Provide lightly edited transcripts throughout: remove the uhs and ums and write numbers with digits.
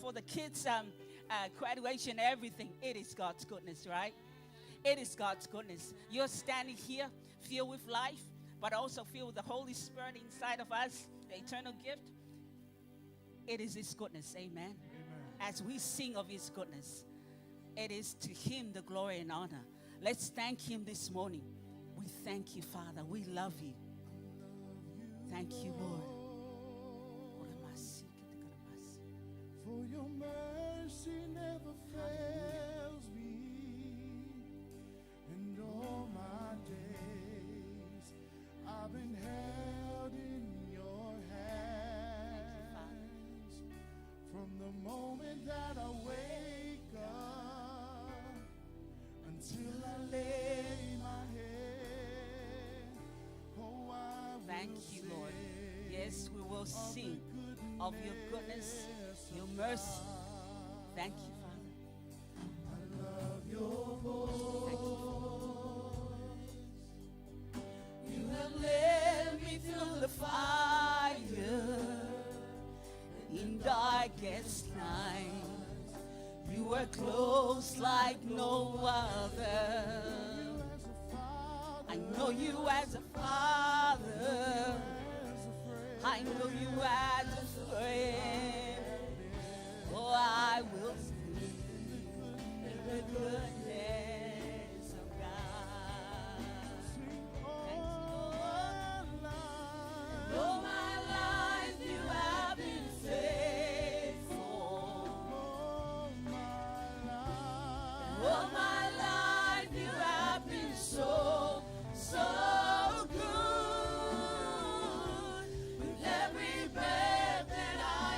for the kids' graduation, everything. It is God's goodness, right? It is God's goodness. You're standing here filled with life, but also filled with the Holy Spirit inside of us, the eternal gift. It is His goodness, amen. As we sing of His goodness, it is to Him the glory and honor. Let's thank Him this morning. We thank you, Father. We love you. Thank you, Lord. For your mercy never fails me, and all my days I've been held in your hands. From the moment that I wake up until I lay my head, oh, I thank will you, Lord. sing Yes, we will sing of your goodness, your mercy. Thank you, Father. I love your voice. You have led me through the fire In darkest night, you were close like no other. I know you as a father. I know you as a friend. Oh, I will sing the goodness of God. Thank you, Lord. All my life you have been faithful. All my life you have been so, so good. With every breath that I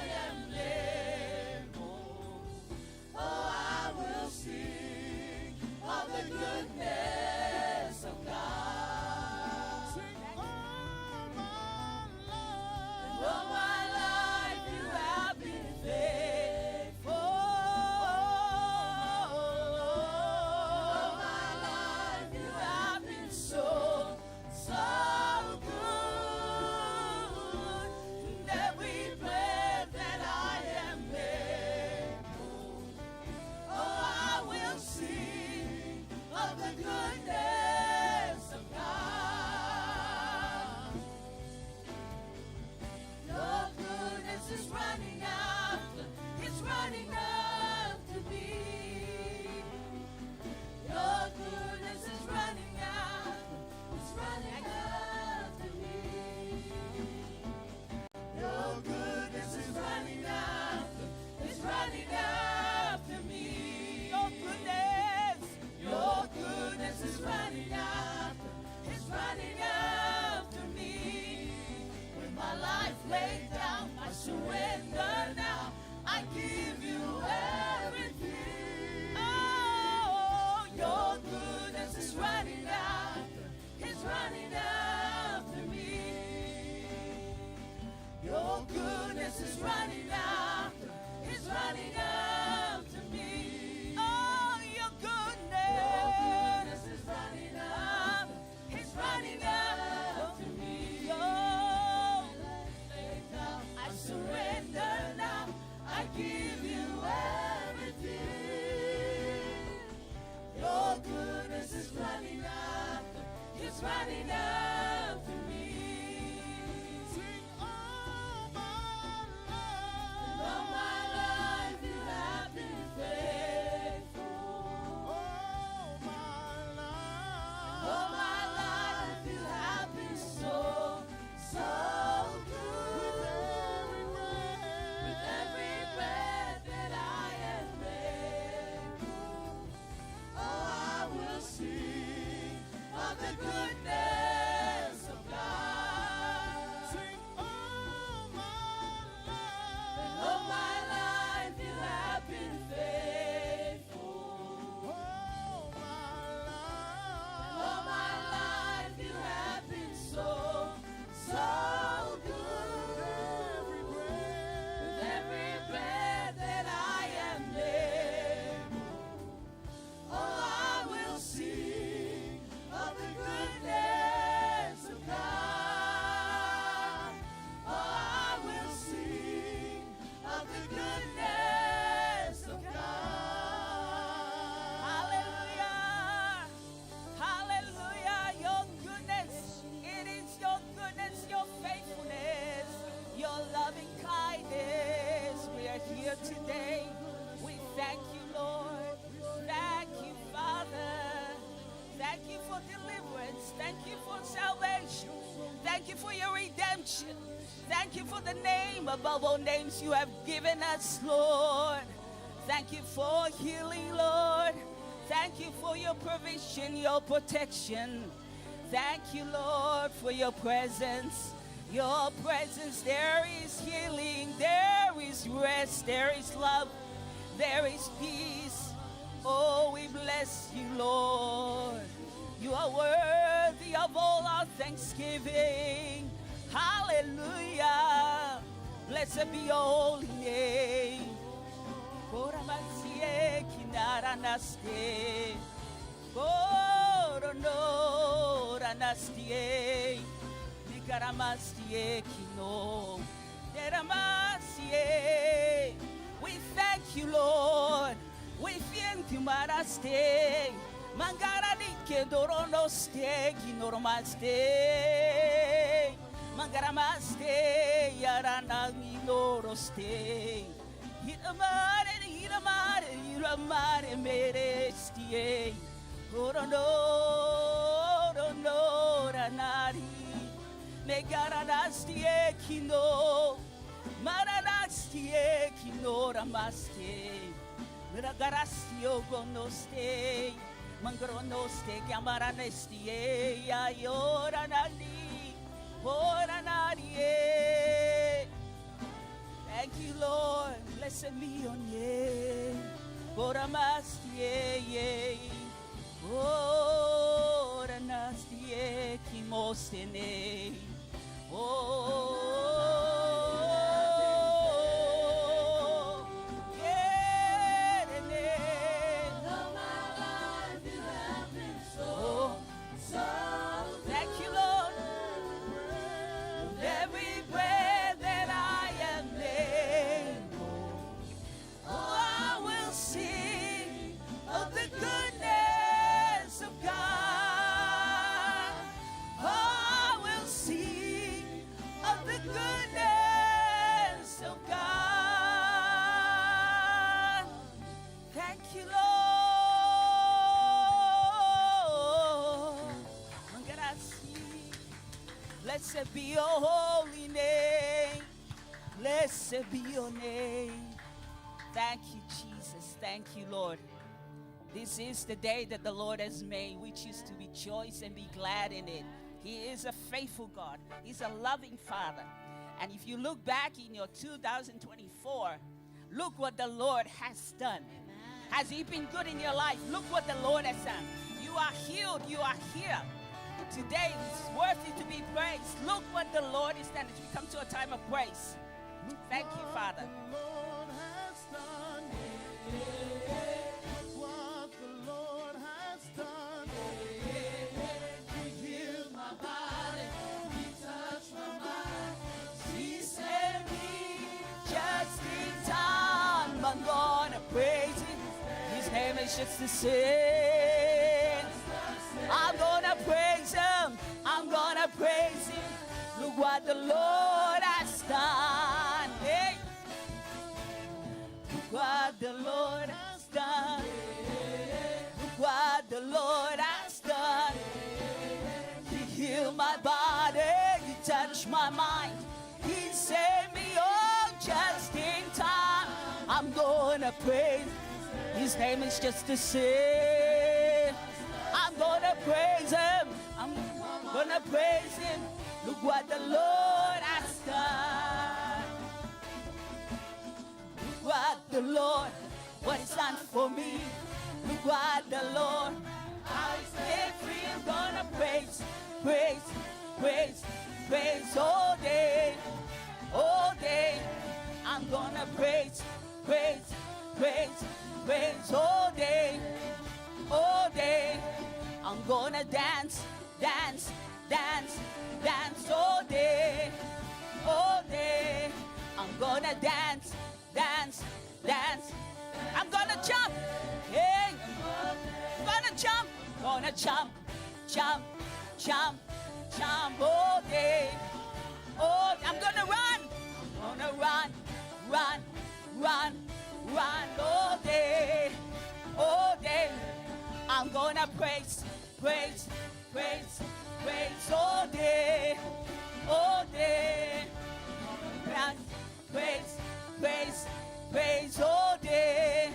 Thank you for the name above all names you have given us, Lord. Thank you for healing, Lord. Thank you for your provision, your protection. Thank you, Lord, for your presence. Your presence, there is healing, there is rest, there is love, there is peace. Oh, we bless you, Lord. You are worthy of all our thanksgiving. Hallelujah. Blessed be your holy name. Koramasie kinaranaste. Koronoranastie. Nikaramastie kino. Deramasie. We thank you, Lord. We thank you, Maraste. Mangaradike doronoste kinoromaste. Mangaramaste yaranangiloroste. Hiramare merestie. Ranari. Megaradastie kino. Maradastie kino ramaste. Miragarastio gonoste. Mangronoste chiamaranesti ayoranani oranari. Thank you, Lord. Blessed be your name. Oramastie oranastie kimostene. Oh. Blessed be your holy name. Blessed be your name. Thank you, Jesus. Thank you, Lord. This is the day that the Lord has made. We choose to rejoice and be glad in it. He is a faithful God. He's a loving Father. And if you look back in your 2024, look what the Lord has done. Has He been good in your life? Look what the Lord has done. You are healed. You are here. Today is worthy to be praised. Look what the Lord has done as we come to a time of praise. Thank you, Father. Look what the Lord has done. He healed my body. He touched my mind. He sent me just in time. I'm gonna praise Him. His name is just the same. I'm gonna praise Him. I'm gonna praise Him. Look what the Lord has done. Hey. Look what the Lord has done. Look what the Lord has done. He healed my body. He touched my mind. He saved me all just in time. I'm gonna praise His name is just the same. I'm gonna praise Him. I'm gonna praise Him. Look what the Lord has done. Look what the Lord, what He's done for me. Look what the Lord, how He set free. I'm gonna praise, praise, praise, praise all day, all day. I'm gonna praise, praise, praise, praise all day, all day. I'm gonna dance, dance, dance, dance all day, all day. I'm gonna dance, dance, dance. I'm gonna jump, hey. I'm gonna jump, jump, jump, jump all day. Oh, I'm gonna run, run, run all day, all day. I'm gonna praise, praise, praise, praise all day, all day. shout. Praise, praise, praise all day,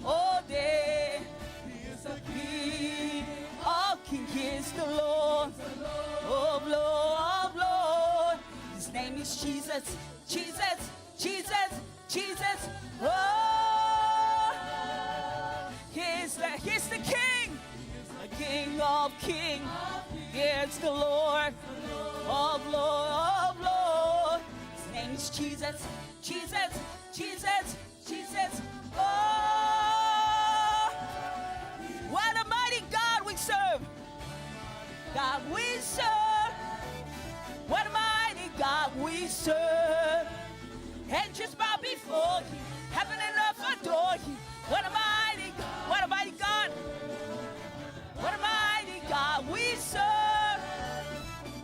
all day. He is The King of Kings, He is the Lord of Lord. His name is Jesus, Jesus, Jesus, Jesus. Oh, He's the King, the King of Kings. He's the Lord of Lord. His name is Jesus, Jesus, Jesus, Jesus. Oh, what a mighty God we serve. God we serve. What a mighty God we serve. Angels bow before Him. Heaven and earth adore Him. What a mighty God. What a mighty God. What a mighty God we serve.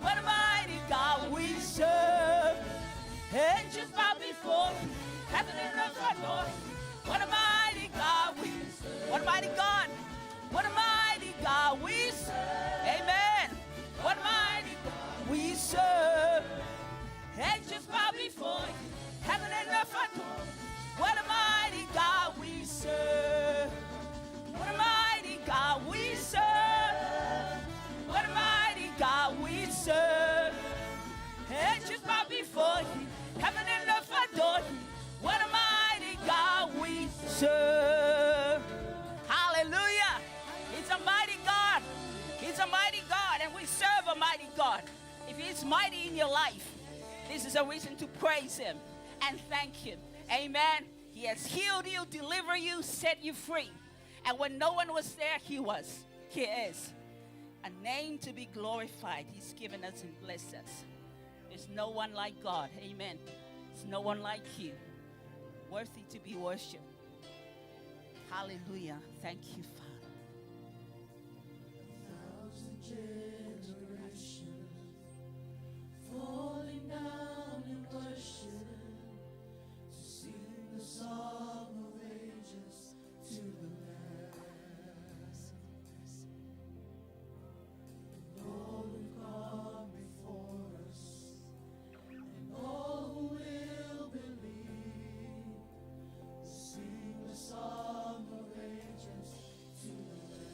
What a mighty God we serve. Angels bow before Him. Heaven and earth adore Him. What a mighty God we serve. What a mighty God. What a mighty God we serve. Amen. What a mighty God we serve. Angels bow before Him. Heaven and earth adore Him. What a mighty God we serve. What a mighty God we serve. What a mighty God we serve. Angels bow before Him. Heaven and earth adore Him. What a mighty God we serve. Hallelujah. He's a mighty God. He's a mighty God, and we serve a mighty God. If He's mighty in your life, this is a reason to praise Him and thank Him. Amen. He has healed you, delivered you, set you free. And when no one was there, He was. He is. A name to be glorified. He's given us and blessed us. There's no one like God. Amen. There's no one like you. Worthy to be worshipped. Hallelujah. Thank you, Father. 1,000 generations falling down in worship to sing the song of ages to the Lamb. And all who've gone before us, and all who will believe, sing the song of ages to the Lamb.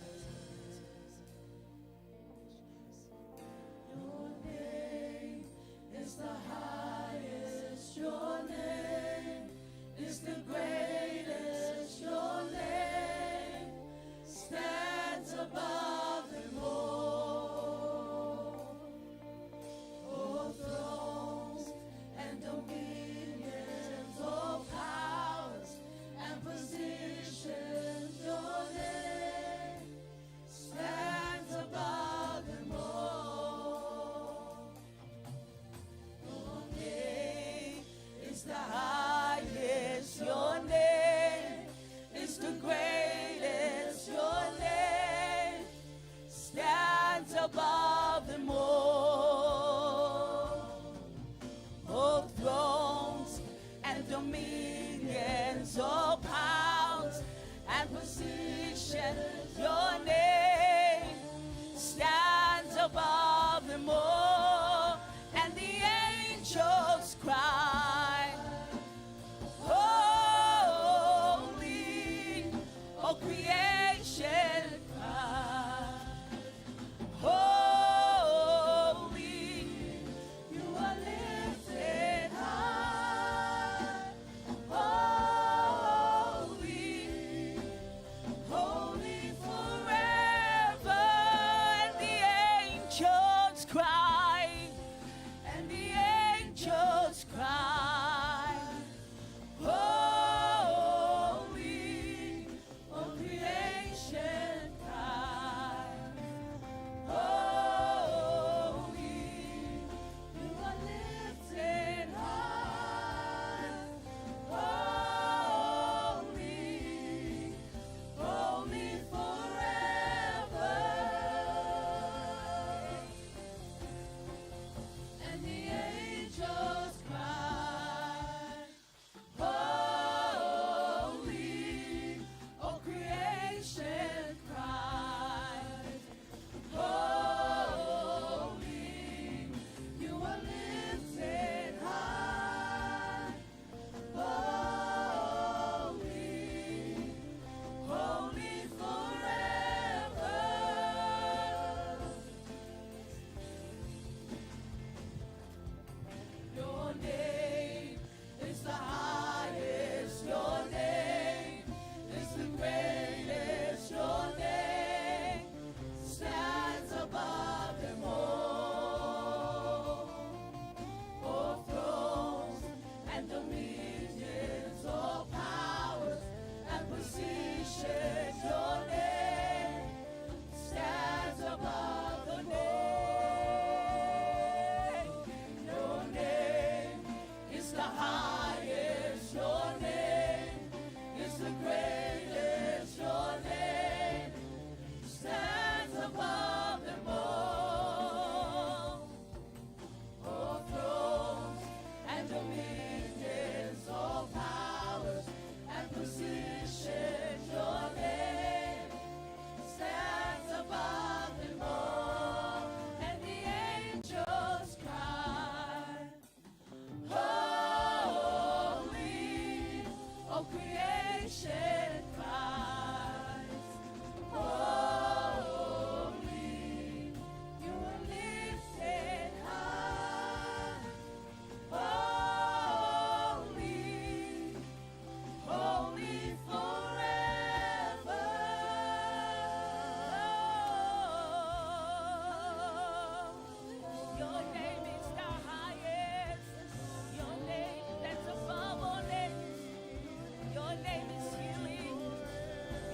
Your name is healing.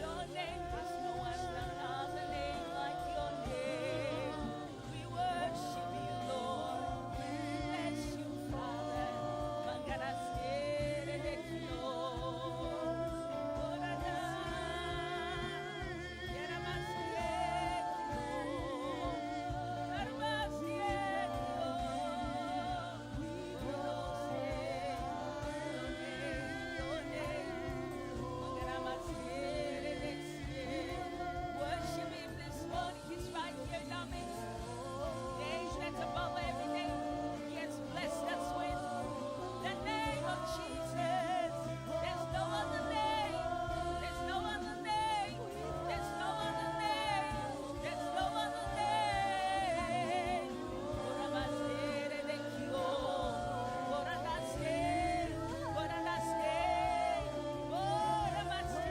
Your name, there's no other name like your name. We worship you, Lord. Bless you, Father. Mangarasere de kino. Orada. Yeramasie kino. Armasie kino. Your name. Mangaramasie de kino. Worship him this morning. He's right here in our midst. Name that's above every name. He has blessed us with the name of Jesus. There's no other name. There's no other name. There's no other name. There's no other name. Orabasere de kio. Oranase. Oranase. Oranase.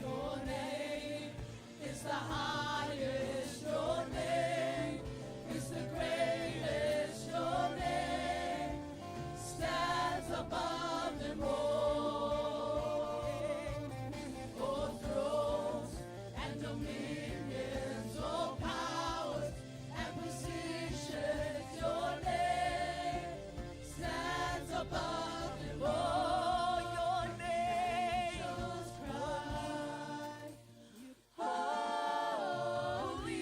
Your name is the highest. Your name is the greatest. Your name stands above them all. All thrones and dominions, all powers and positions. Your name stands above them all. Your name, Jesus Christ. Holy,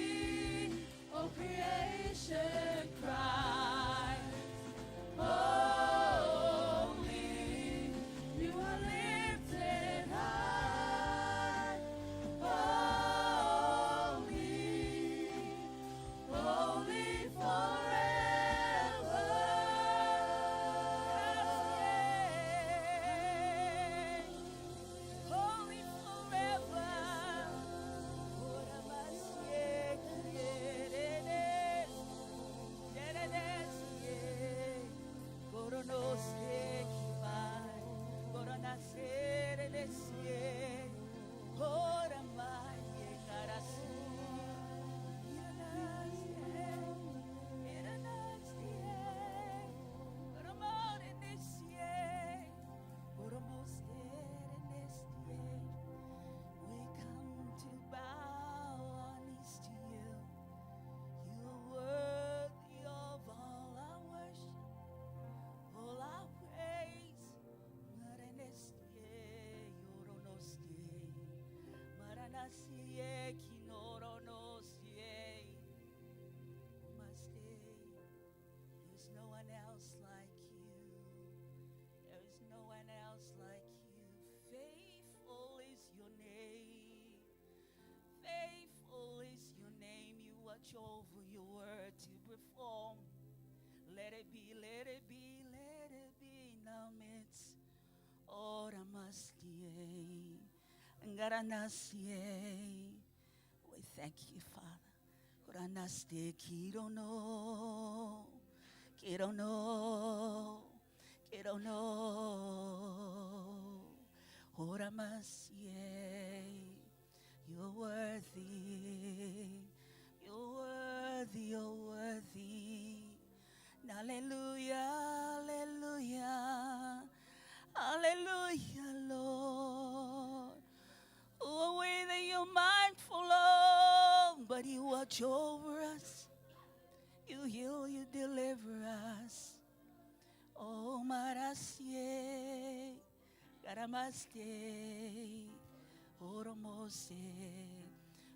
oh creation cries. Holy, you are lifted high. Holy, holy forever. Holy forever. We come to bow our knees to you. You are worthy of all our worship, all our praise. Maranestie, yoronostie, maranasie, kinoronostie. Maste, there's no one else like you. There is no one else like you. Faithful is your name. Faithful is your name. You watch over your word to perform. Let it be, let it be, let it be in our midst. Ora mastie, ngaranasie. We thank you, Father. Oranaste, kirono, kirono, kirono. Ora masie. You're worthy, you're worthy, you're worthy. Hallelujah, hallelujah. Karamaste, Oromose,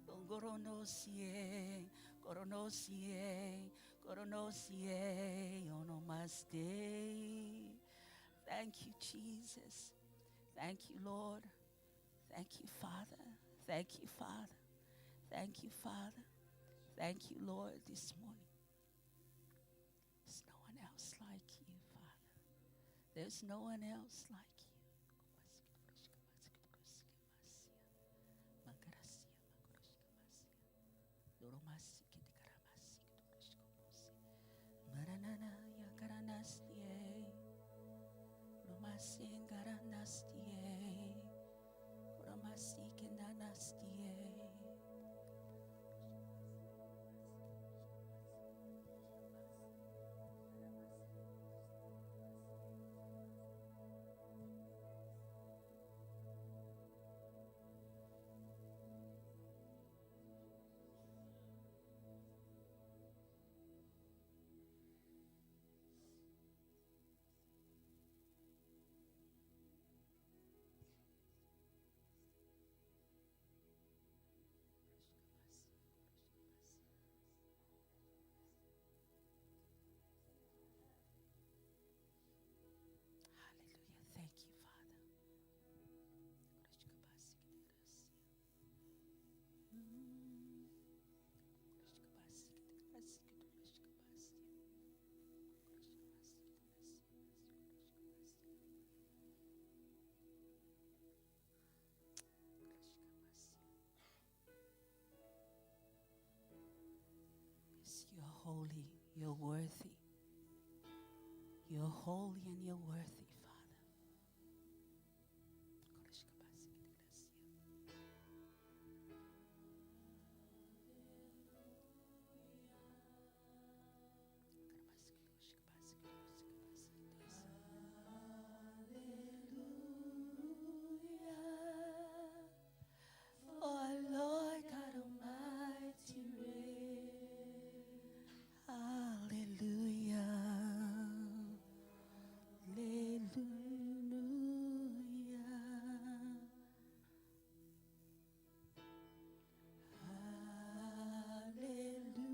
Ongoronosie, Coronosie, Coronosie, Onomaste. Thank you, Jesus. Thank you, Lord. Thank you, Father. Thank you, Father. Thank you, Father. Thank you, Lord, this morning. There's no one else like you, Father. There's no one else like you. Hallelujah. Thank you, Father. Yes, you're holy, you're worthy. You're holy and you're worthy, Father. Oh Lord God Almighty, hallelujah, hallelujah, hallelujah.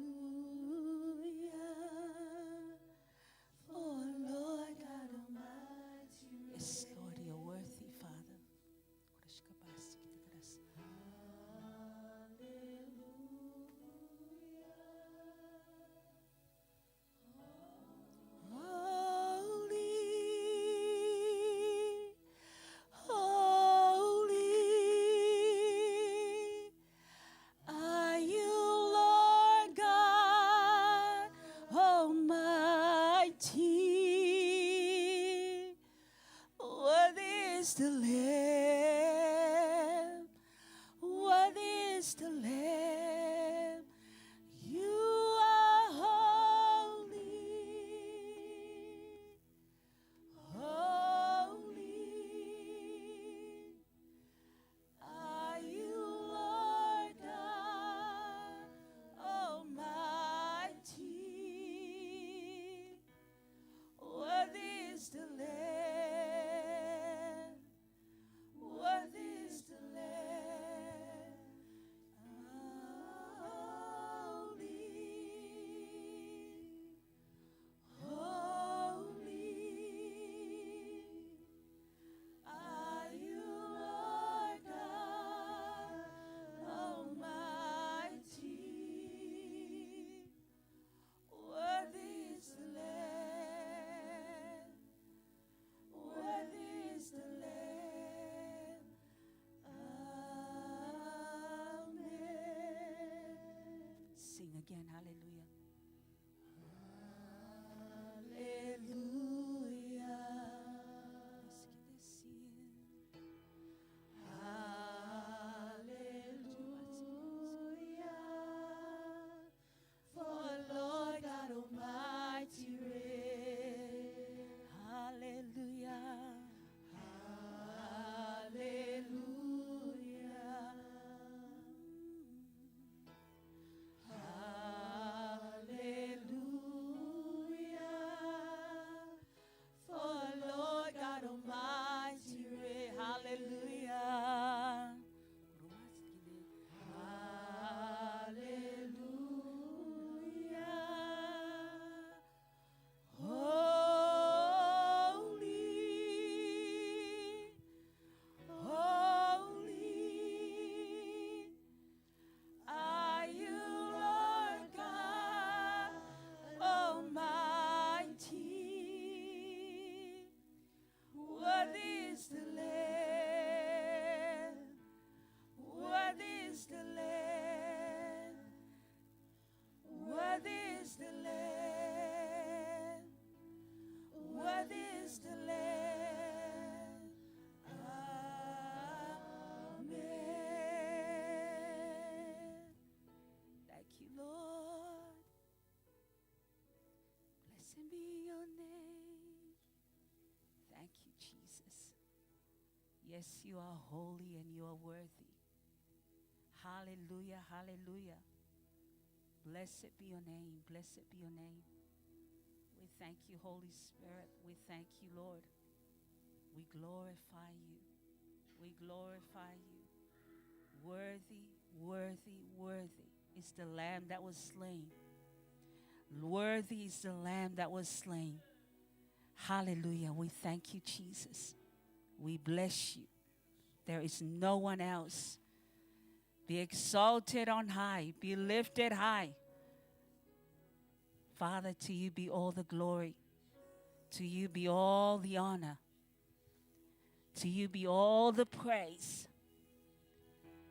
Oh Lord God Almighty, yes, Lord, you're worthy, Father. Holy, holy are you, Lord God Almighty. Worthy is the Lamb. Worthy is the Lamb. You are holy. Holy are you, Lord God Almighty. Worthy is the Lamb. Worthy is the Lamb. Holy, holy are you, Lord God Almighty. Worthy is the Lamb. Worthy is the Lamb. Amen. Sing again, hallelujah. Hallelujah. Let's sing. Hallelujah. For Lord God Almighty reign. Hallelujah. Hallelujah. Yes, you are holy and you are worthy. Hallelujah, hallelujah. Blessed be your name, blessed be your name. We thank you, Holy Spirit. We thank you, Lord. We glorify you. We glorify you. Worthy, worthy, worthy is the Lamb that was slain. Worthy is the Lamb that was slain. Hallelujah. We thank you, Jesus. We bless you. There is no one else. Be exalted on high. Be lifted high. Father, to you be all the glory. To you be all the honor. To you be all the praise.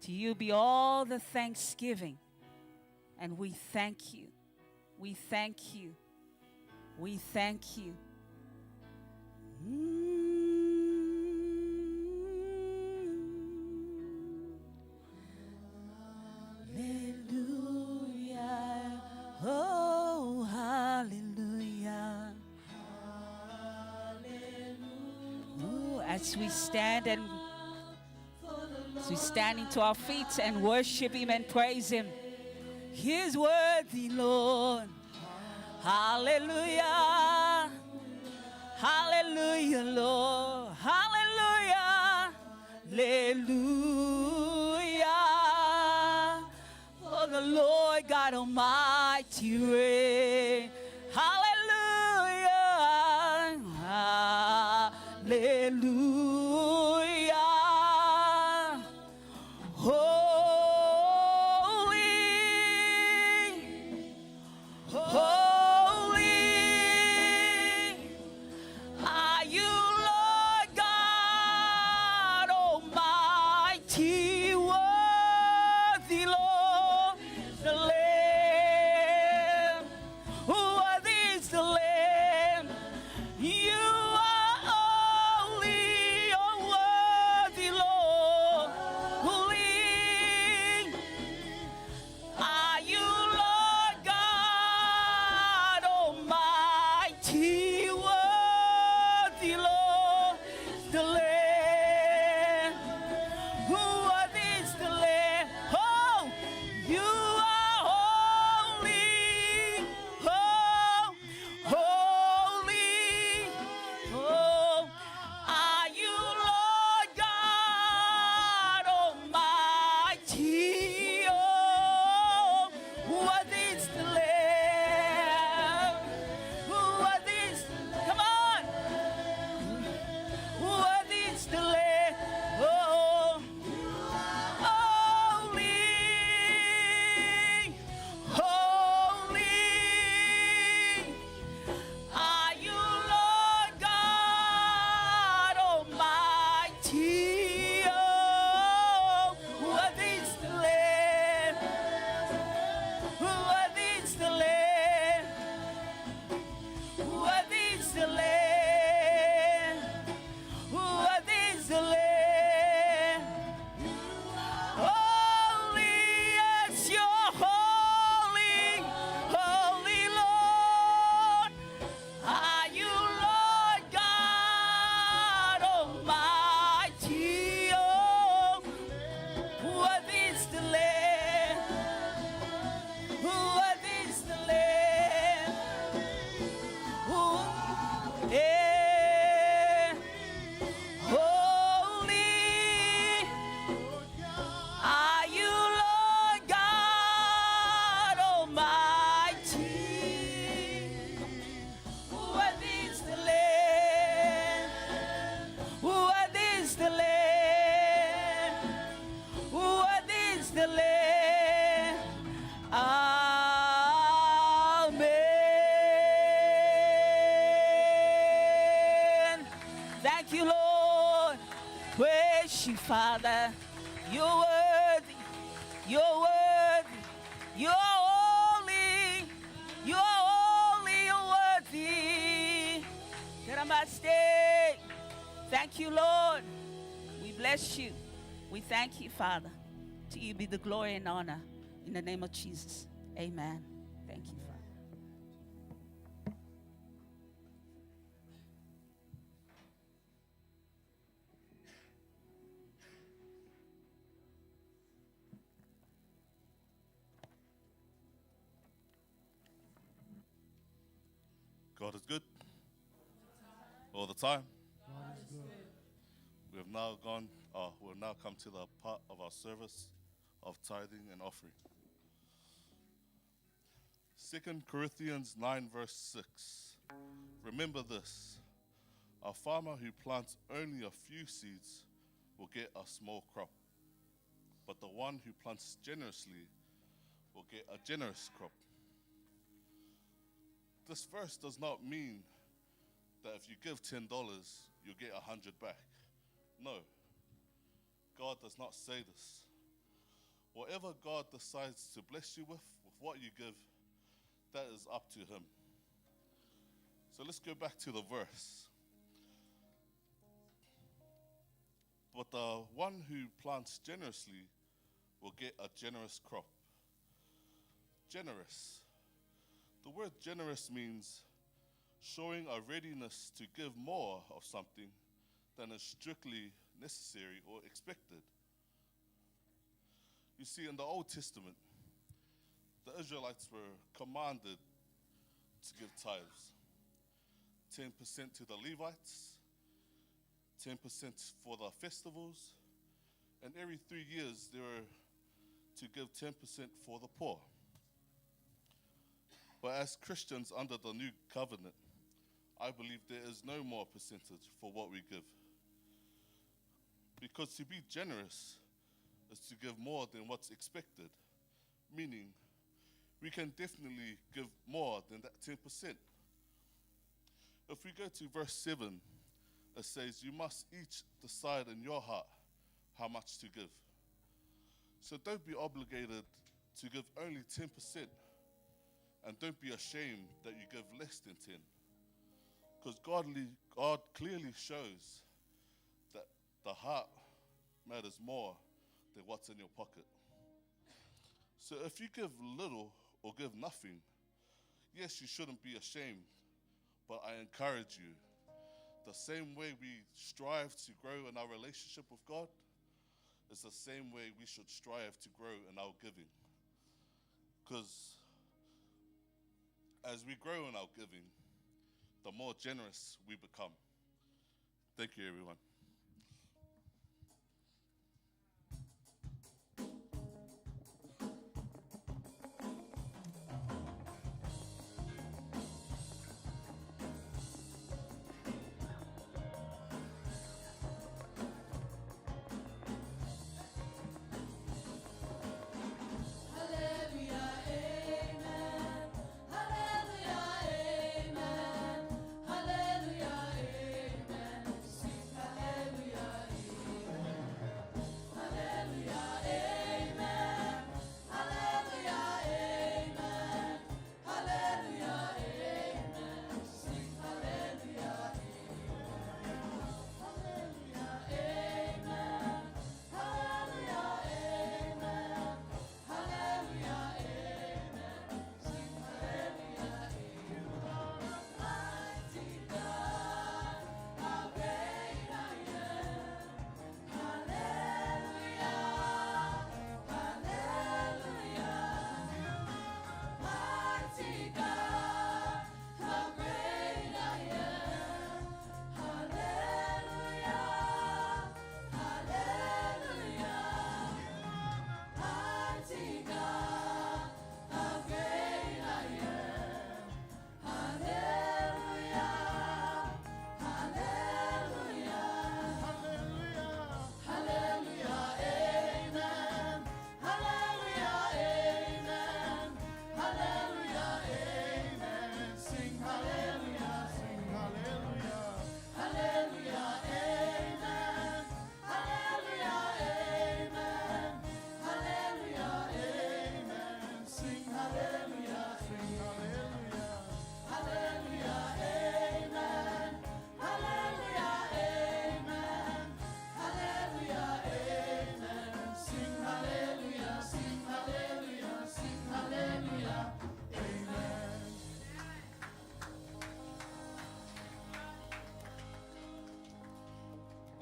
To you be all the thanksgiving. And we thank you. We thank you. We thank you. Hallelujah. Oh, hallelujah. Ooh, as we stand to our feet and worship him and praise him. He is worthy, Lord. Hallelujah. Hallelujah, Lord. Hallelujah. Hallelujah. Oh, the Lord God Almighty reign. Hallelujah. Hallelujah. Father, you're worthy, you're worthy, you're holy, you're holy, you're worthy. Namaste. Thank you, Lord. We bless you. We thank you, Father. To you be the glory and honor. In the name of Jesus. Amen. Thank you, Father. God is good all the time. God is good. We have now we've now come to the part of our service of tithing and offering. 2 Corinthians 9 verse 6. Remember this, a farmer who plants only a few seeds will get a small crop, but the one who plants generously will get a generous crop. This verse does not mean that if you give $10, you'll get 100 back. No, God does not say this. Whatever God decides to bless you with what you give, that is up to him. So let's go back to the verse. But the one who plants generously will get a generous crop. Generous. The word generous means showing a readiness to give more of something than is strictly necessary or expected. You see, in the Old Testament, the Israelites were commanded to give tithes. 10% to the Levites, 10% for the festivals, and every 3 years they were to give 10% for the poor. But as Christians under the new covenant, I believe there is no more percentage for what we give. Because to be generous is to give more than what's expected, meaning we can definitely give more than that 10%. If we go to verse 7, it says, you must each decide in your heart how much to give. So don't be obligated to give only 10%, and don't be ashamed that you give less than 10. Because God clearly shows that the heart matters more than what's in your pocket. So if you give little or give nothing, yes, you shouldn't be ashamed, but I encourage you, the same way we strive to grow in our relationship with God is the same way we should strive to grow in our giving. Because as we grow in our giving, the more generous we become. Thank you, everyone.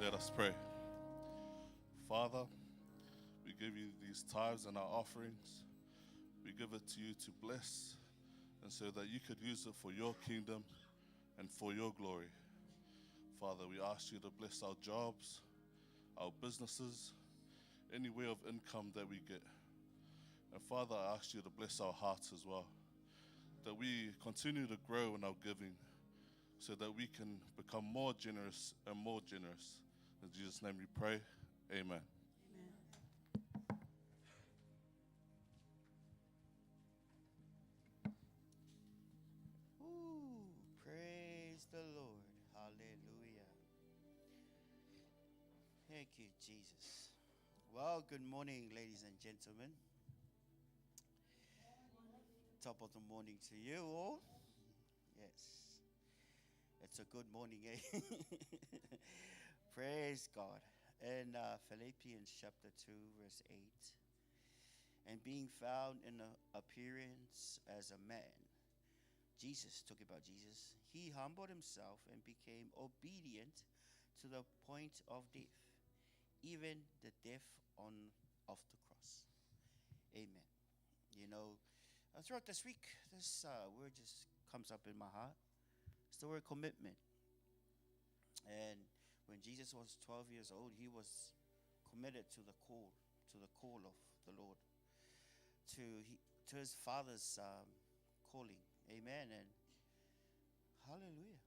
Let us pray. Father, we give you these tithes and our offerings. We give it to you to bless, and so that you could use it for your kingdom and for your glory. Father, we ask you to bless our jobs, our businesses, any way of income that we get. And Father, I ask you to bless our hearts as well, that we continue to grow in our giving so that we can become more generous and more generous. In Jesus' name we pray, amen. Ooh, praise the Lord. Hallelujah. Thank you, Jesus. Well, good morning, ladies and gentlemen. Top of the morning to you all. Yes. It's a good morning, eh? Praise God. In Philippians chapter 2, verse 8. And being found in appearance as a man, talk about Jesus, he humbled himself and became obedient to the point of death, even the death of the cross. Amen. You know, throughout this week, this word just comes up in my heart. It's the word commitment. And when Jesus was 12 years old, he was committed to the call of the Lord, to his Father's calling. Amen. And hallelujah.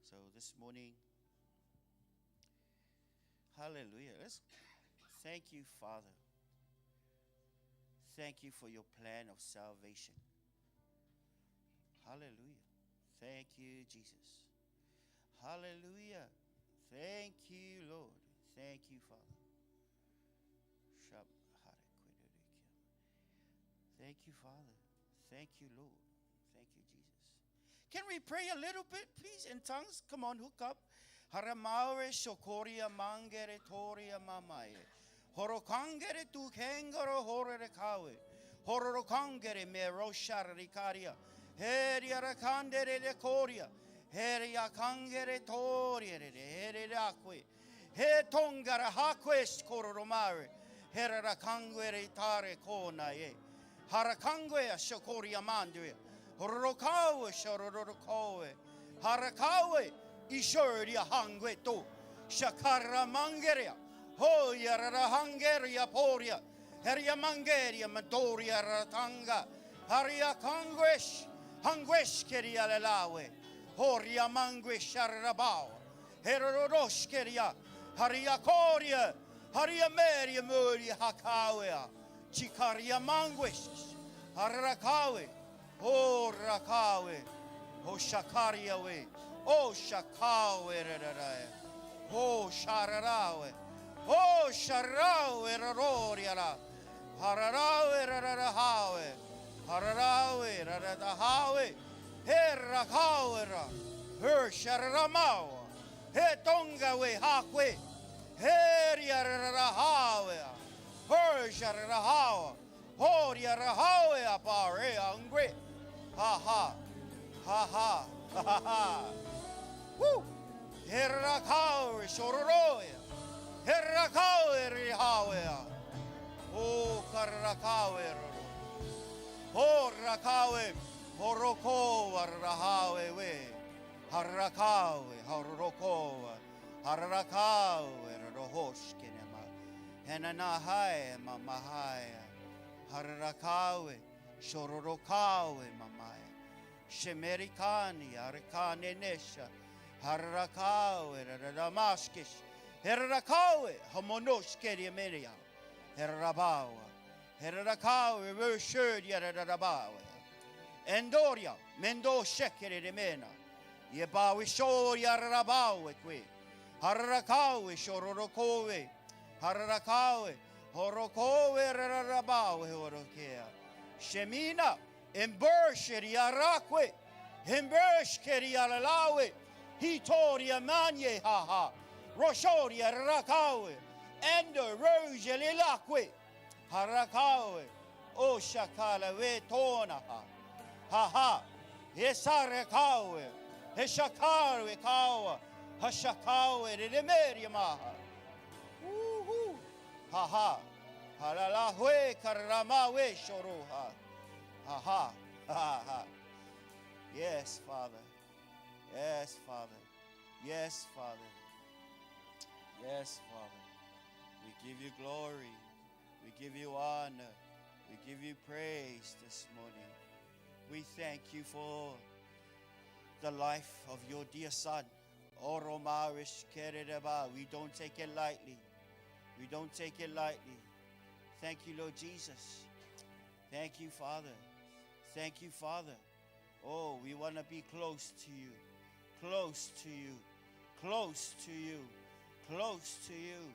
So this morning, hallelujah. Let's thank you, Father. Thank you for your plan of salvation. Hallelujah. Thank you, Jesus. Hallelujah. Thank you, Lord. Thank you, Father. Thank you, Father. Thank you, Lord. Thank you, Jesus. Can we pray a little bit, please, in tongues? Come on, hook up. Haramaure shokoria mangere toria mamaye. Horokangere tu kengaro horere kawe. Horokangere me roshar rikaria. Heria rakandere de koria. Heria kangere toria de herakwe. He tongara hakwes kororomare. Hera kangere tare kona ye. Harakangwe shokoria mandwe. Horokawe shororokowe. Harakawe ishoria hangwe to. Shakara mangeria. Ho yara hangeria poria. Heria mangeria madoria ratanga. Haria kangwesh. Hangwesh keria lelawe. Horia mangwesh arabao. Herorosh keria. Haria koria. Haria meria muria hakawea. Chikaria mangwesh. Harakawe. Oh rakawe. Oh shakaria we. Oh shakawe raraya. Oh shararawe. Oh sharawe raroriara. Hararawe rarahawe. Hararawe raradahawe. Herakawe ra. Her sharamawa. He tongawe hakwe. Heria rarahawe. Her shararahawa. Horia rahawe apare angre. Ha ha. Ha ha. Ha ha. Woo. Herakawe shororoya. Herakawe rihawe. Oh karakawe. Oh rakawe. Horoko rahawe we. Harakawe. Horoko. Harakawe rohoshkenema. Henanahaya mamahaya. Harakawe. Shororokawe mamaya. Shemerikani, Arikane Nesha, Harakawe, Ramashkish, Herakawe, Homonoshkeri Meria, Herabawa, Herakawe, Versherd Yarabawa, Endoria, Mendo Shekeri Remena, Yebawi Shor Yarabawe, Harakawe, Shororokowe, Harakawe, Horokowe, Rabawe, Horokea, Shemina. Embersheri arakwe, embersheri alalawe, hitoria manye haha, roshoria rakawe, endo roja lilakwe, harakawe, o shakala we tona ha, hesarekawe, heshakawe kawa, hashakawe remeria maha, ha, halalahwe karamawe shoroha. Ha ha ha ha. Yes, Father. Yes, Father. Yes, Father. Yes, Father. We give you glory. We give you honor. We give you praise this morning. We thank you for the life of your dear son. Oromarish Keredaba. We don't take it lightly. We don't take it lightly. Thank you, Lord Jesus. Thank you, Father. Thank you, Father. Oh, we want to be close to you. Close to you. Close to you. Close to you.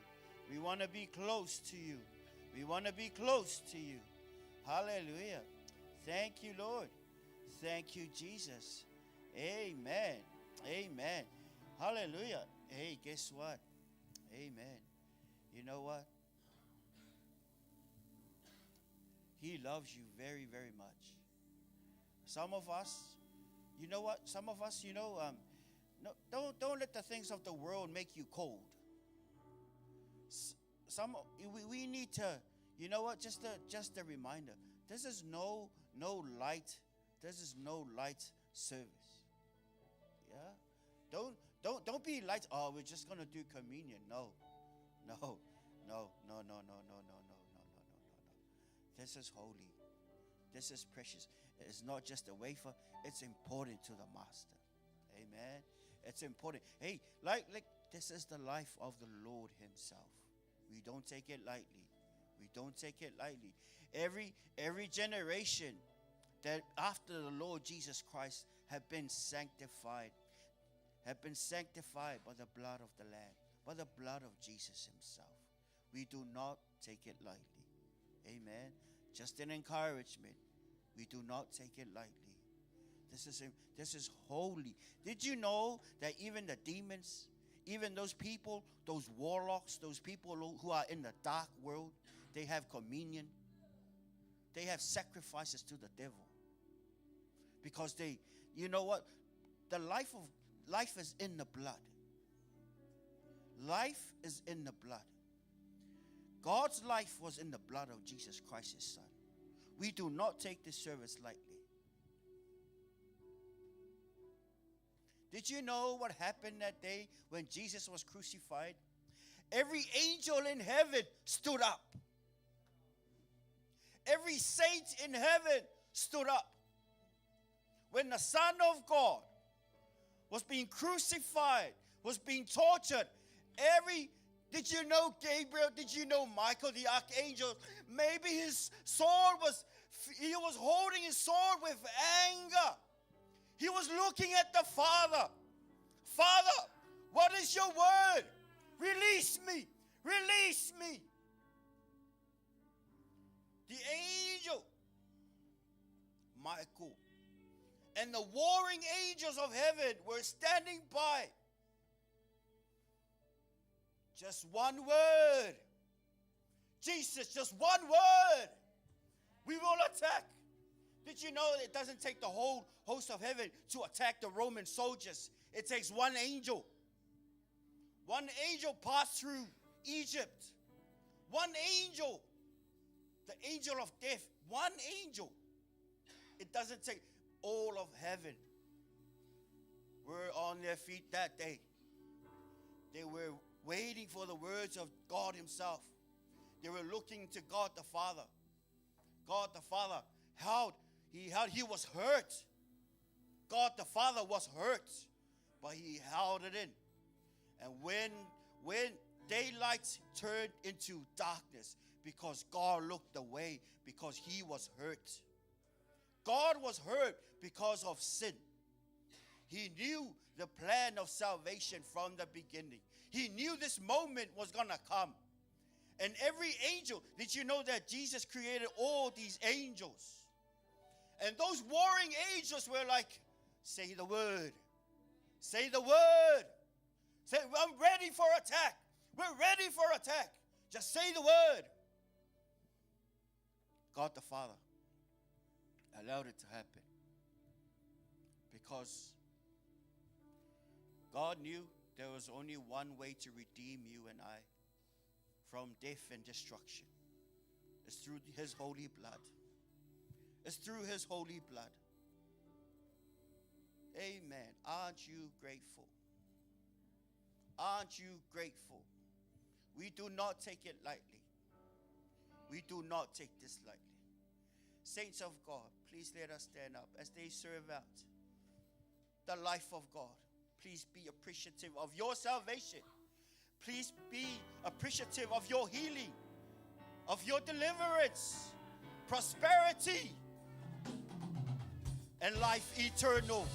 We want to be close to you. We want to be close to you. Hallelujah. Thank you, Lord. Thank you, Jesus. Amen. Amen. Hallelujah. Hey, guess what? Amen. You know what? He loves you very, very much. Some of us, you know what? Some of us, no, don't let the things of the world make you cold. We need to, you know what? Just a reminder. This is no light. This is no light service. Yeah. Don't be light. Oh, we're just gonna do communion. No. This is holy. This is precious. It's not just a wafer. It's important to the master. Amen. It's important. Hey, like this is the life of the Lord himself. We don't take it lightly. We don't take it lightly. Every generation that after the Lord Jesus Christ have been sanctified by the blood of the Lamb, by the blood of Jesus himself. We do not take it lightly. Amen. Just an encouragement. We do not take it lightly. This is holy. Did you know that even the demons, even those people, those warlocks, those people who are in the dark world, they have communion. They have sacrifices to the devil. Because you know what? The life is in the blood. Life is in the blood. God's life was in the blood of Jesus Christ, his son. We do not take this service lightly. Did you know what happened that day when Jesus was crucified? Every angel in heaven stood up. Every saint in heaven stood up. When the Son of God was being crucified, was being tortured, did you know Gabriel? Did you know Michael, the archangel? Maybe he was holding his sword with anger. He was looking at the Father. Father, what is your word? Release me. Release me. The angel, Michael, and the warring angels of heaven were standing by. Just one word. Jesus, just one word. We will attack. Did you know it doesn't take the whole host of heaven to attack the Roman soldiers? It takes one angel. One angel passed through Egypt. One angel. The angel of death. One angel. It doesn't take all of heaven. Were on their feet that day. They were waiting for the words of God himself. They were looking to God the Father. God the Father held. He was hurt. God the Father was hurt, but he held it in. And when daylight turned into darkness, because God looked away, because he was hurt. God was hurt because of sin. He knew the plan of salvation from the beginning. He knew this moment was going to come. And every angel, did you know that Jesus created all these angels? And those warring angels were like, say the word. Say the word. Say, I'm ready for attack. We're ready for attack. Just say the word. God the Father allowed it to happen. Because God knew there was only one way to redeem you and I from death and destruction. It's through his holy blood. It's through his holy blood. Amen. Aren't you grateful? Aren't you grateful? We do not take it lightly. We do not take this lightly. Saints of God, please let us stand up as they serve out the life of God. Please be appreciative of your salvation. Please be appreciative of your healing, of your deliverance, prosperity, and life eternal.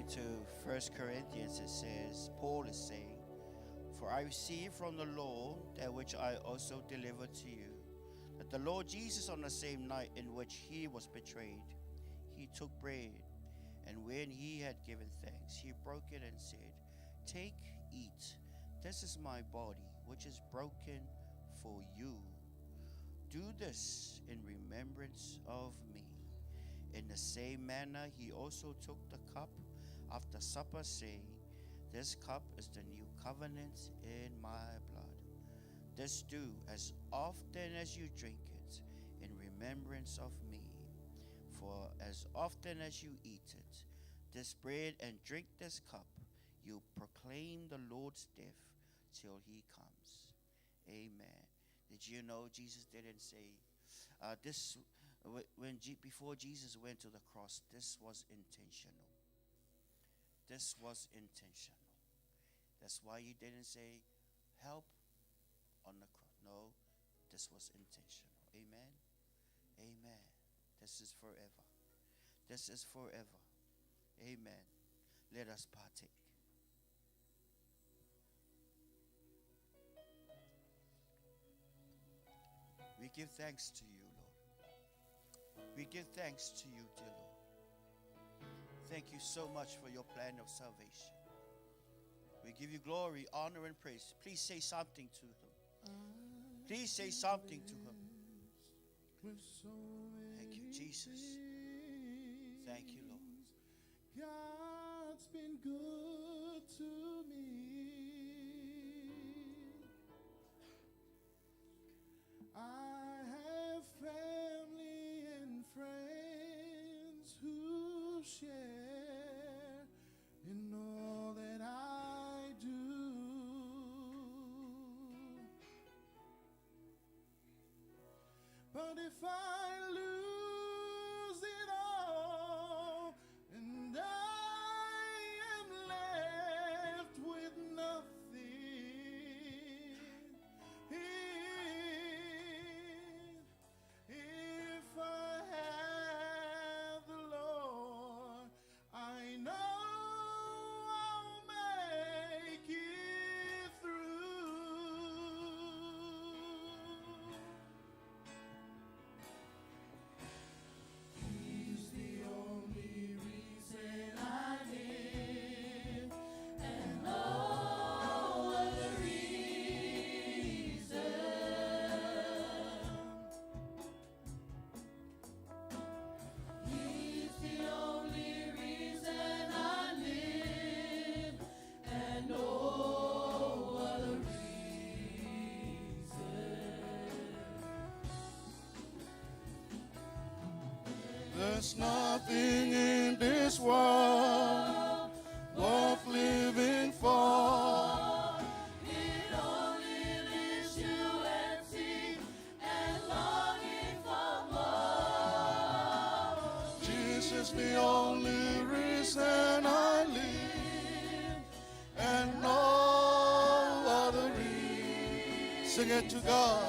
To 1 Corinthians, it says, Paul is saying, "For I received from the Lord that which I also delivered to you, that the Lord Jesus, on the same night in which he was betrayed, he took bread, and when he had given thanks, he broke it and said, 'Take, eat, this is my body, which is broken for you. Do this in remembrance of me.' In the same manner, he also took the cup after supper, saying, This cup is the new covenant in my blood. This do as often as you drink it in remembrance of me. For as often as you eat it, this bread, and drink this cup, you proclaim the Lord's death till he comes. Amen. Did you know Jesus didn't say before Jesus went to the cross, this was intentional. This was intentional. That's why he didn't say help on the cross. No, this was intentional. Amen. Amen. This is forever. This is forever. Amen. Let us partake. We give thanks to you, Lord. We give thanks to you, dear Lord. Thank you so much for your plan of salvation. We give you glory, honor, and praise. Please say something to him. Please say something to him. Thank you, Jesus. Thank you, Lord. God's been good to me. I have family and friends who share in all that I do. But if I lose it all and I am left with nothing, if I have the Lord, I know I'll make it through. He's the only reason I live, and no other reason. He's the only reason I live, and no other reason. There's nothing in this world worth living for. It only leaves you empty and longing for more. Jesus, the only reason I live, and no other reason. Sing it to God.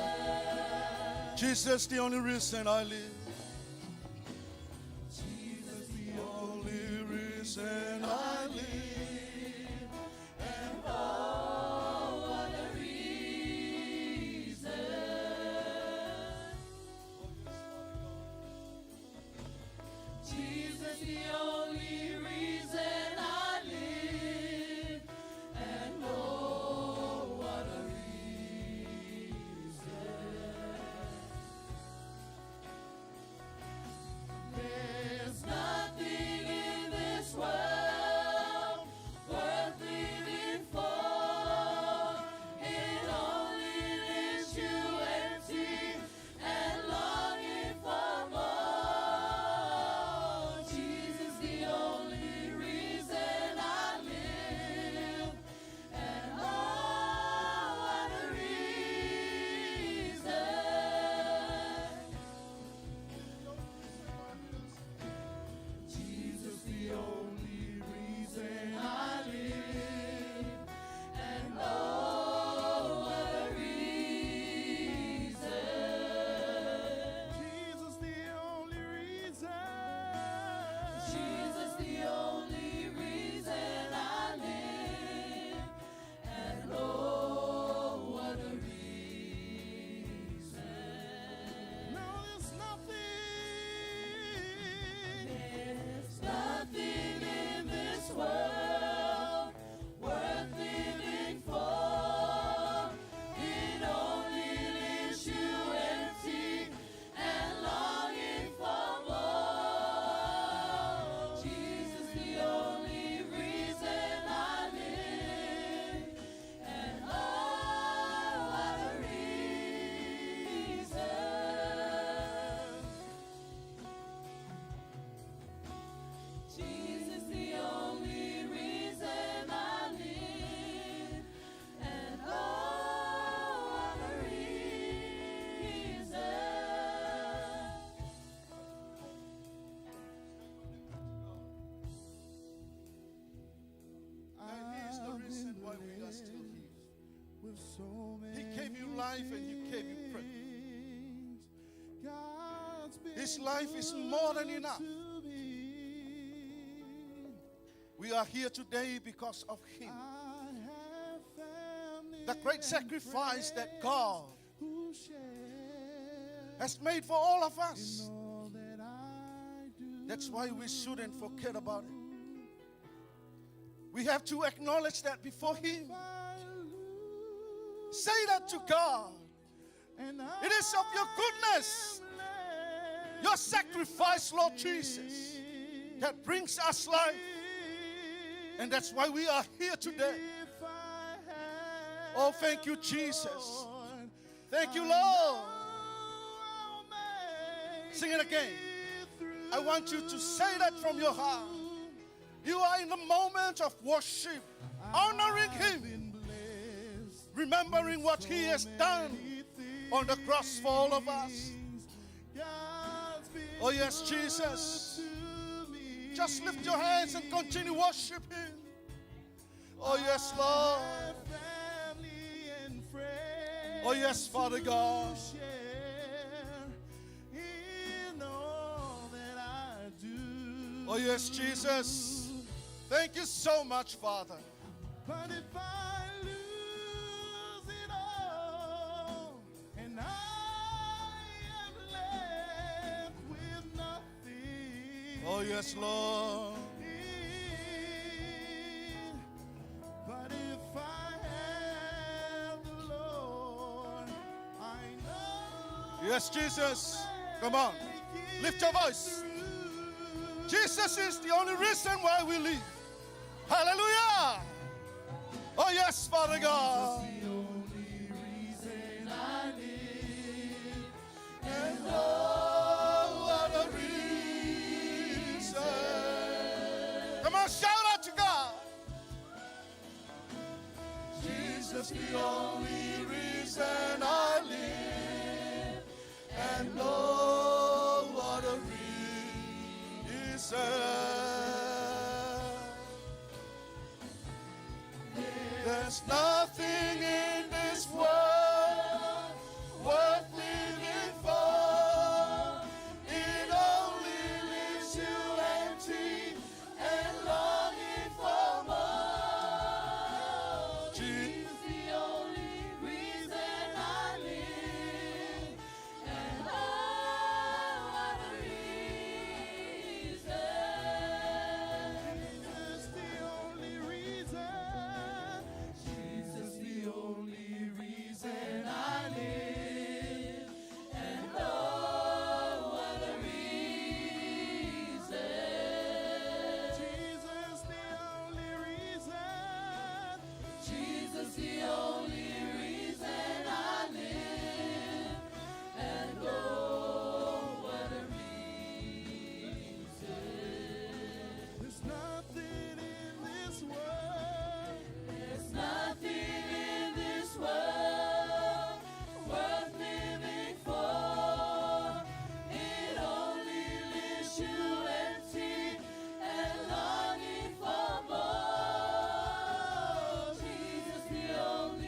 Jesus, the only reason I live. Jesus, the only reason I live, and no other reason. Jesus, the only reason I live, and no other reason. There's nothing in this world So He gave you life and you gave you breath. things God's been His life is more than good enough. to me. We are here today because of Him. I have family The great and sacrifice that friends God who share has made for all of us. all that I do. That's why we shouldn't forget about it. We have to acknowledge that before Him. I lose Say that to God. and It is of your goodness, your sacrifice, Lord Jesus, that brings us life. And that's why we are here today. Oh, thank you, Jesus. Thank you, Lord. Sing it again. I want you to say that from your heart. You are in the moment of worship, honoring Him, remembering what He has done on the cross for all of us. Oh, yes, Jesus. Just lift your hands and continue worship Him. Oh, yes, Lord. Oh, yes, Father God. Oh, yes, Jesus. Thank you so much, Father. But if I lose it all and I am left with nothing, Oh, yes, Lord. but if I have the Lord, I know Yes, Jesus. Come on. Lift your voice. Jesus is the only reason why we live. Hallelujah. Oh, yes, Father God. the only reason I live. And no other reason. Come on, shout out to God. Jesus, the only reason I live. And no other reason. There's nothing in this world worth living for. It only leaves you empty and longing for more. Jesus, the only reason I live, and no other reason. Jesus, the only reason. Jesus, the only reason I live. And no other reason. Jesus, the only reason. Jesus, the only reason I live, and no other reason. There's nothing in this world. There's nothing in this world worth living for. It only leaves you empty and longing for more. Jesus, the only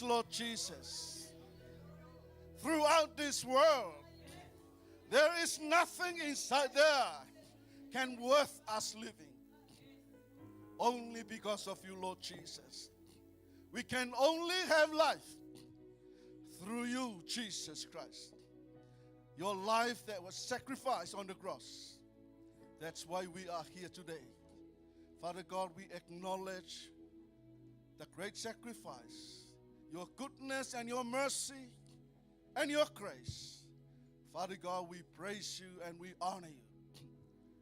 much, Lord Jesus. Throughout this world, there is nothing inside there can worth us living. Only because of you, Lord Jesus. We can only have life through you, Jesus Christ. Your life that was sacrificed on the cross. That's why we are here today. Father God, we acknowledge the great sacrifice, your goodness and your mercy and your grace. Father God, we praise you and we honor you.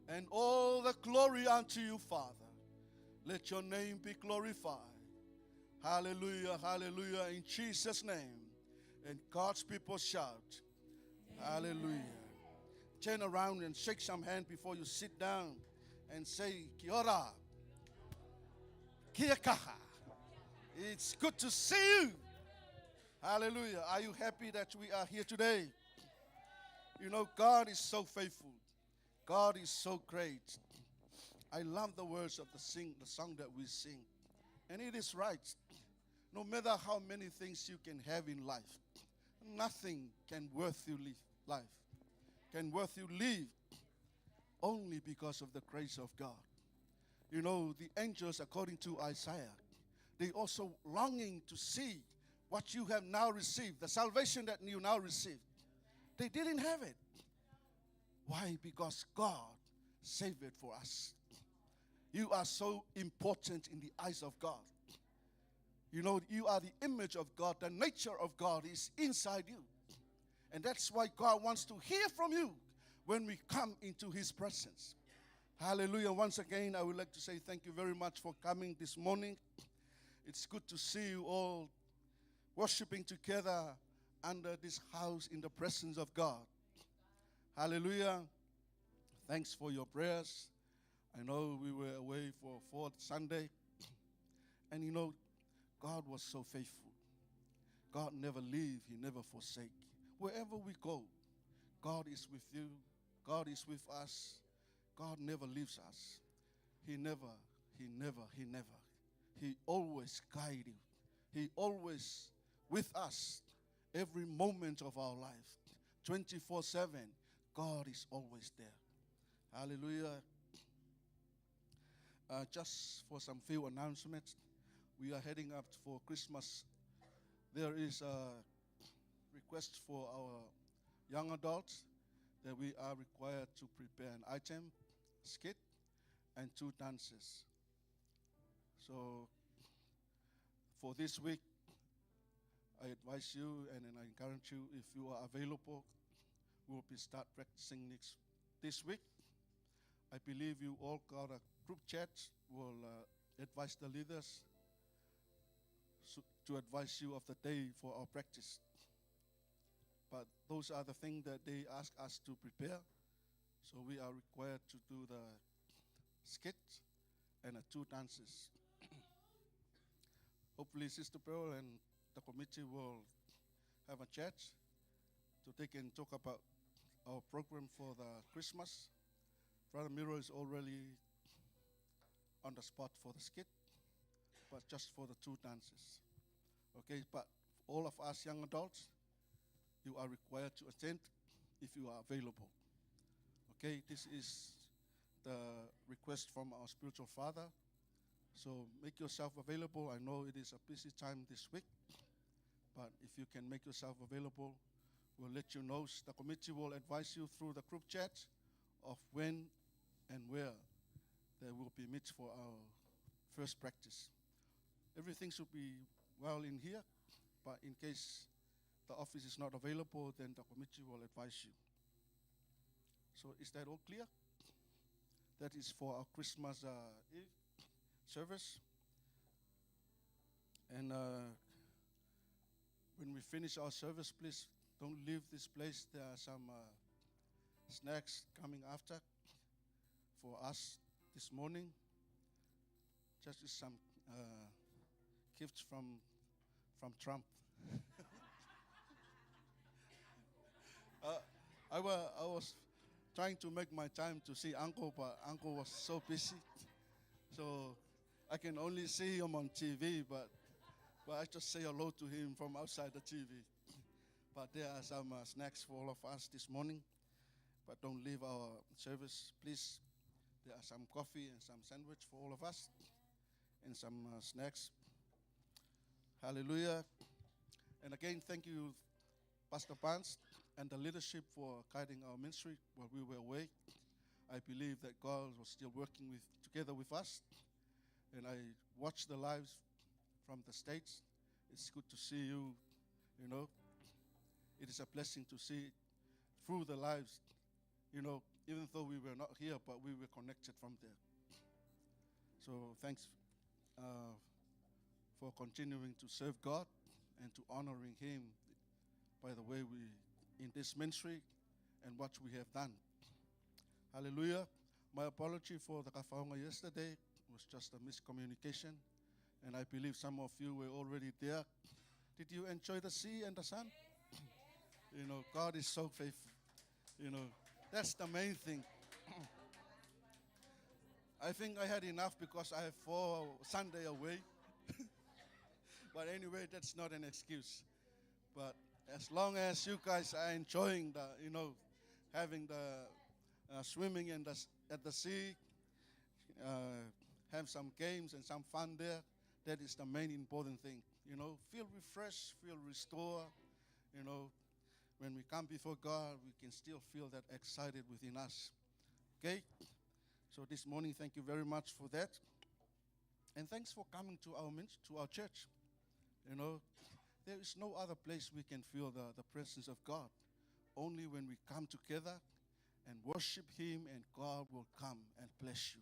And all the glory unto you, Father. Let your name be glorified. Hallelujah, hallelujah, in Jesus' name. And God's people shout, hallelujah. Turn around and shake some hand before you sit down and say, Kia ora. Kia kaha. It's good to see you. Hallelujah. Are you happy that we are here today? You know, God is so faithful. God is so great. I love the words of the song that we sing. And it is right. No matter how many things you can have in life, nothing can worth you life. Can worth you live only because of the grace of God. You know, the angels, according to Isaiah, they also longing to see what you have now received, the salvation that you now received. They didn't have it. Why? Because God saved it for us. You are so important in the eyes of God. You know, you are the image of God. The nature of God is inside you. And that's why God wants to hear from you when we come into his presence. Hallelujah. Once again, I would like to say thank you very much for coming this morning. It's good to see you all worshiping together under this house in the presence of God. Hallelujah. Thanks for your prayers. I know we were away for 4th Sunday. And you know, God was so faithful. God never leave, he never forsake. Wherever we go, God is with you. God is with us. God never leaves us. He never. He always guides you. He always with us every moment of our life. 24/7, God is always there. Hallelujah. Just for some few announcements, we are heading up for Christmas. There is a request for our young adults that we are required to prepare an item, skit, and 2 dances. So for this week, I advise you and then I encourage you, if you are available, we'll start practicing this week. I believe you all got a group chat. Will advise the leaders to advise you of the day for our practice. But those are the things that they ask us to prepare. So we are required to do the skit and the 2 dances. Hopefully Sister Pearl and the committee will have a chat so they can talk about our program for the Christmas. Brother Miro is already on the spot for the skit, but just for the 2 dances. Okay, but all of us young adults, you are required to attend if you are available. Okay, this is the request from our spiritual father. So make yourself available. I know it is a busy time this week, but if you can make yourself available, we'll let you know. The committee will advise you through the group chat of when and where there will be meets for our first practice. Everything should be well in here, but in case the office is not available, then the committee will advise you. So is that all clear? That is for our Christmas Eve service. And when we finish our service, please don't leave this place. There are some snacks coming after for us this morning. Just some gifts from Trump. I was trying to make my time to see Uncle, but Uncle was so busy. So I can only see him on TV, but But I just say hello to him from outside the TV. But there are some snacks for all of us this morning. But don't leave our service, please. There are some coffee and some sandwich for all of us, and some snacks. Hallelujah. And again, thank you, Pastor Barnes and the leadership for guiding our ministry while we were away. I believe that God was still working together with us. And I watched the lives from the States. It's good to see you, you know. It is a blessing to see through the lives, you know, even though we were not here, but we were connected from there. So thanks for continuing to serve God and to honoring Him by the way we in this ministry and what we have done. Hallelujah. My apology for the kafaunga yesterday. It was just a miscommunication, and I believe some of you were already there. Did you enjoy the sea and the sun? You know, God is so faithful. You know, that's the main thing. I think I had enough because I have 4 Sunday away. But anyway, that's not an excuse. But as long as you guys are enjoying the, you know, having the swimming in at the sea, have some games and some fun there, that is the main important thing. You know, feel refreshed, feel restored. You know, when we come before God, we can still feel that excited within us. Okay? So this morning, thank you very much for that. And thanks for coming to our church. You know, there is no other place we can feel the presence of God. Only when we come together and worship Him, and God will come and bless you.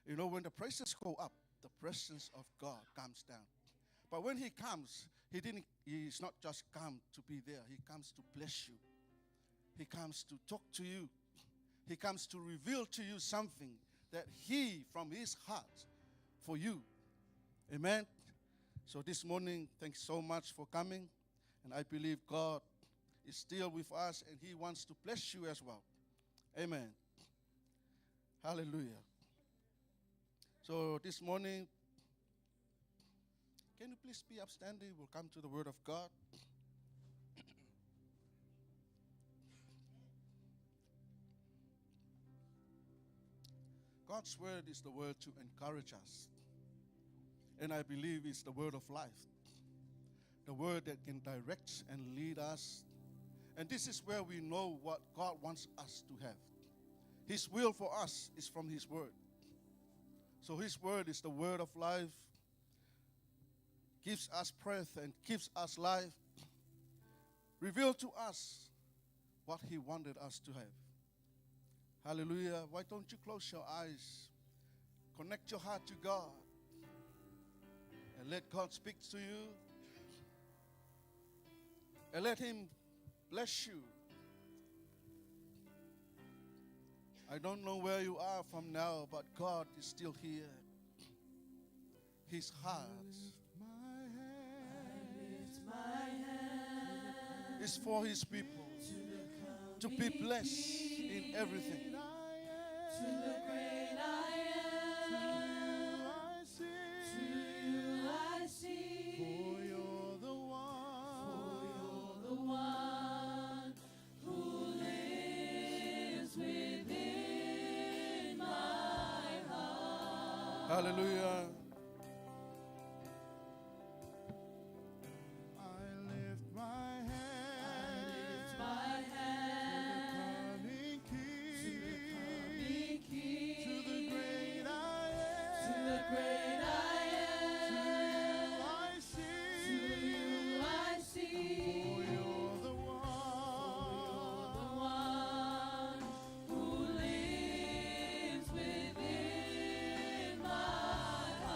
You know, when the praises go up, the presence of God comes down. But when He comes, He's not just come to be there. He comes to bless you. He comes to talk to you. He comes to reveal to you something that He, from His heart, for you. Amen. So this morning, thanks so much for coming. And I believe God is still with us, and He wants to bless you as well. Amen. Hallelujah. So this morning, can you please be upstanding? We'll come to the Word of God. God's Word is the word to encourage us. And I believe it's the word of life. The word that can direct and lead us. And this is where we know what God wants us to have. His will for us is from His word. So His word is the word of life. Gives us breath and gives us life. Reveal to us what He wanted us to have. Hallelujah. Why don't you close your eyes? Connect your heart to God. And let God speak to you. And let Him bless you. I don't know where you are from now, but God is still here. His heart is for His people to be blessed in everything. To the great I am, to you I see, For you're the one who lives within my heart. Hallelujah. I lift my hand My hand to the coming King, to the great I am, to the great I am, to you I see, to you I for see. you're the One who lives within my heart.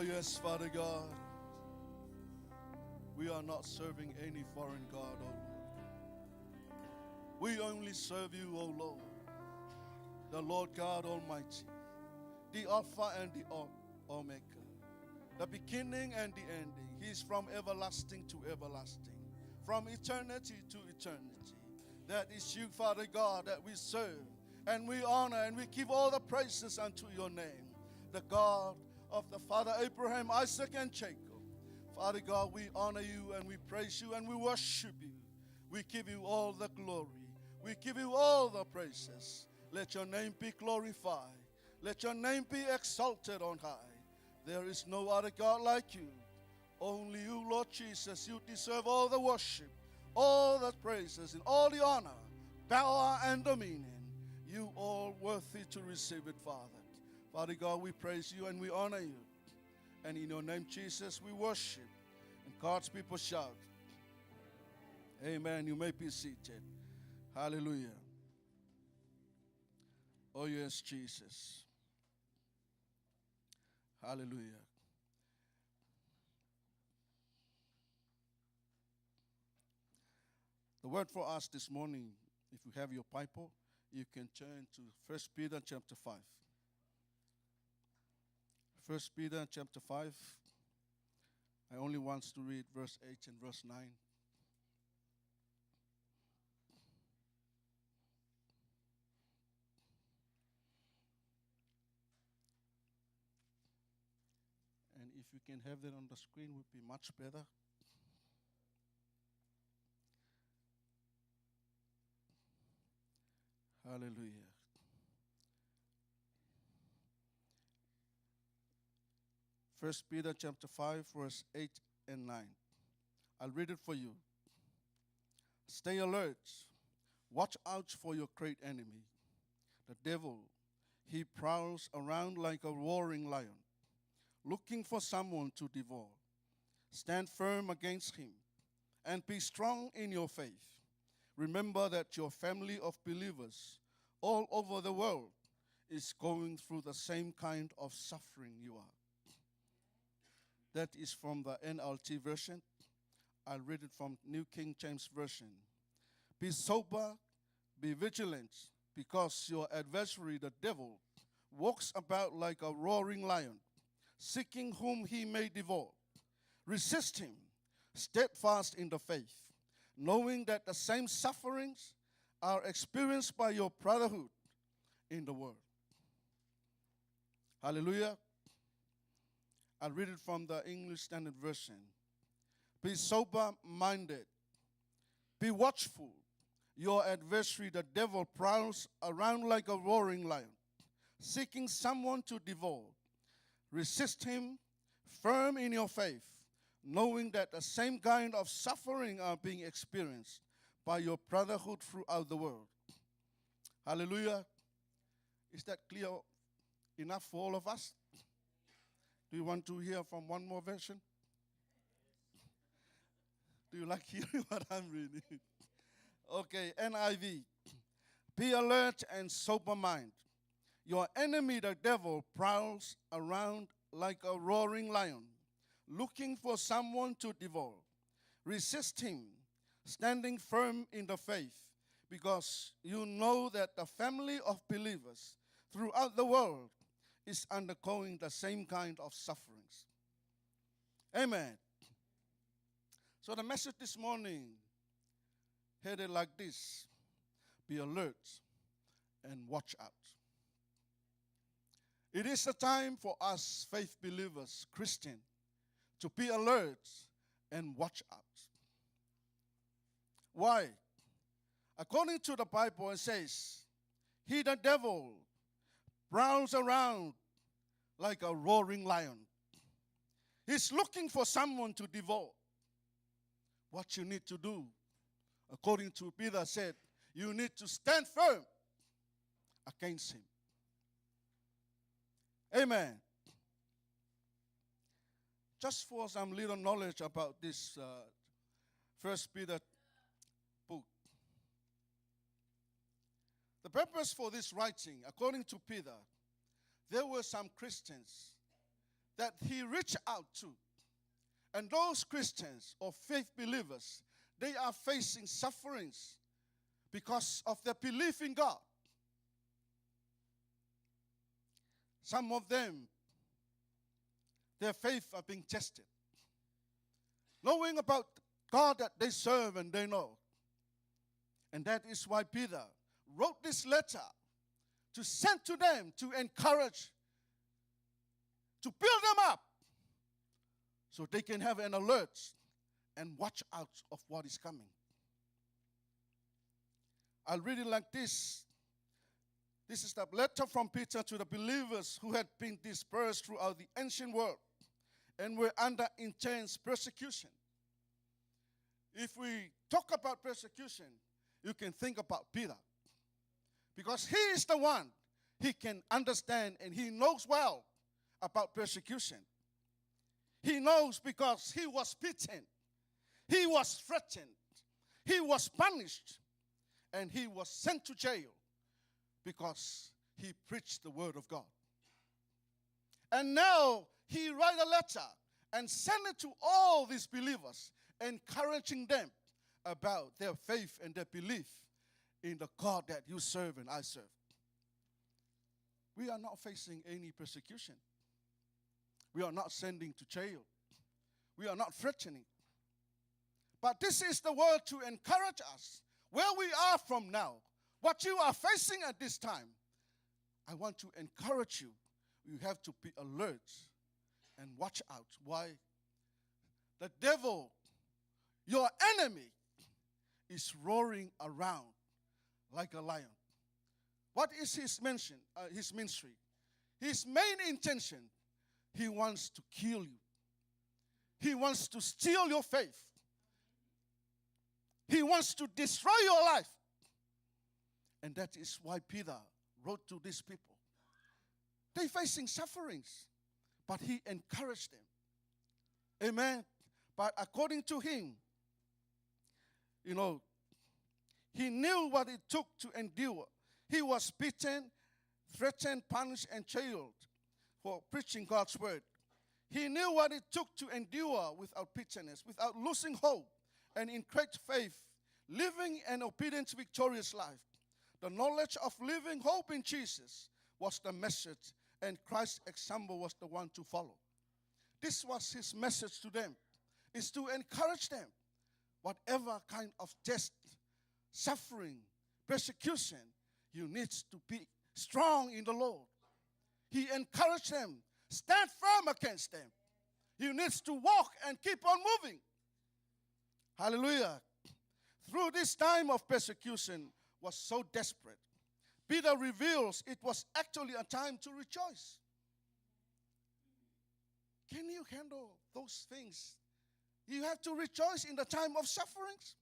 Oh, yes, Father God. We are not serving any foreign God, oh Lord. We only serve you, oh Lord, the Lord God Almighty, the Alpha and the Omega, the beginning and the ending. He is from everlasting to everlasting, from eternity to eternity. That is you, Father God, that we serve and we honor and we give all the praises unto your name, the God of the Father Abraham, Isaac, and Jacob. Father God, we honor you and we praise you and we worship you. We give you all the glory. We give you all the praises. Let your name be glorified. Let your name be exalted on high. There is no other God like you. Only you, Lord Jesus. You deserve all the worship, all the praises, and all the honor, power, and dominion. You all worthy to receive it, Father. Father God, we praise you and we honor you. And in your name, Jesus, we worship. And God's people shout, amen. You may be seated. Hallelujah. Oh, yes, Jesus. Hallelujah. The word for us this morning, if you have your Bible, you can turn to 1 Peter chapter 5. 1 Peter chapter 5. I only want to read verse 8 and verse 9. And if you can have that on the screen, would be much better. Hallelujah. First Peter chapter 5, verse 8 and 9. I'll read it for you. Stay alert. Watch out for your great enemy, the devil. He prowls around like a roaring lion, looking for someone to devour. Stand firm against him and be strong in your faith. Remember that your family of believers all over the world is going through the same kind of suffering you are. That is from the NLT version. I'll read it from New King James Version. Be sober, be vigilant, because your adversary, the devil, walks about like a roaring lion, seeking whom he may devour. Resist him, steadfast in the faith, knowing that the same sufferings are experienced by your brotherhood in the world. Hallelujah. I'll read it from the English Standard Version. Be sober-minded. Be watchful. Your adversary, the devil, prowls around like a roaring lion, seeking someone to devour. Resist him, firm in your faith, knowing that the same kind of suffering are being experienced by your brotherhood throughout the world. Hallelujah. Is that clear enough for all of us? Do you want to hear from one more version? Do you like hearing what I'm reading? Okay, NIV. Be alert and sober mind. Your enemy, the devil, prowls around like a roaring lion, looking for someone to devour. Resist him, standing firm in the faith, because you know that the family of believers throughout the world is undergoing the same kind of sufferings. Amen. So the message this morning headed like this: be alert and watch out. It is a time for us faith believers, Christian, to be alert and watch out. Why? According to the Bible, it says, he, the devil, prowls around like a roaring lion. He's looking for someone to devour. What you need to do, according to Peter said, you need to stand firm against him. Amen. Just for some little knowledge about this First Peter book. The purpose for this writing, according to Peter, there were some Christians that he reached out to. And those Christians or faith believers, they are facing sufferings because of their belief in God. Some of them, their faith are being tested. Knowing about God that they serve and they know. And that is why Peter wrote this letter to send to them, to encourage, to build them up, so they can have an alert and watch out of what is coming. I really like this. This is the letter from Peter to the believers who had been dispersed throughout the ancient world and were under intense persecution. If we talk about persecution, you can think about Peter. Because he is the one, he can understand and he knows well about persecution. He knows because he was beaten, he was threatened, he was punished, and he was sent to jail because he preached the word of God. And now he write a letter and send it to all these believers, encouraging them about their faith and their belief in the God that you serve and I serve. We are not facing any persecution. We are not sending to jail. We are not threatening. But this is the word to encourage us where we are from now. What you are facing at this time, I want to encourage you. You have to be alert and watch out. Why? The devil, your enemy, is roaring around like a lion. What is his ministry? His main intention, he wants to kill you. He wants to steal your faith. He wants to destroy your life. And that is why Peter wrote to these people. They're facing sufferings, but he encouraged them. Amen. But according to him, he knew what it took to endure. He was beaten, threatened, punished, and jailed for preaching God's word. He knew what it took to endure without bitterness, without losing hope, and in great faith, living an obedient, victorious life. The knowledge of living hope in Jesus was the message, and Christ's example was the one to follow. This was his message to them, is to encourage them. Whatever kind of test, suffering, persecution, you need to be strong in the Lord. He encouraged them, stand firm against them. You need to walk and keep on moving. Hallelujah. Through this time of persecution was so desperate, Peter reveals it was actually a time to rejoice. Can you handle those things? You have to rejoice in the time of sufferings.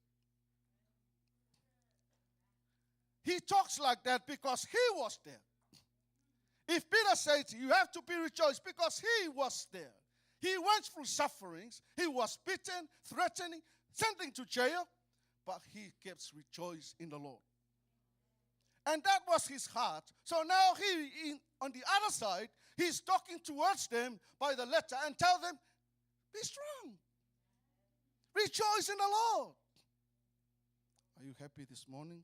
He talks like that because he was there. If Peter says you have to be rejoiced because he was there. He went through sufferings. He was beaten, threatening, sent to jail, but he kept rejoicing in the Lord. And that was his heart. So now on the other side, he's talking towards them by the letter and tell them, be strong. Rejoice in the Lord. Are you happy this morning?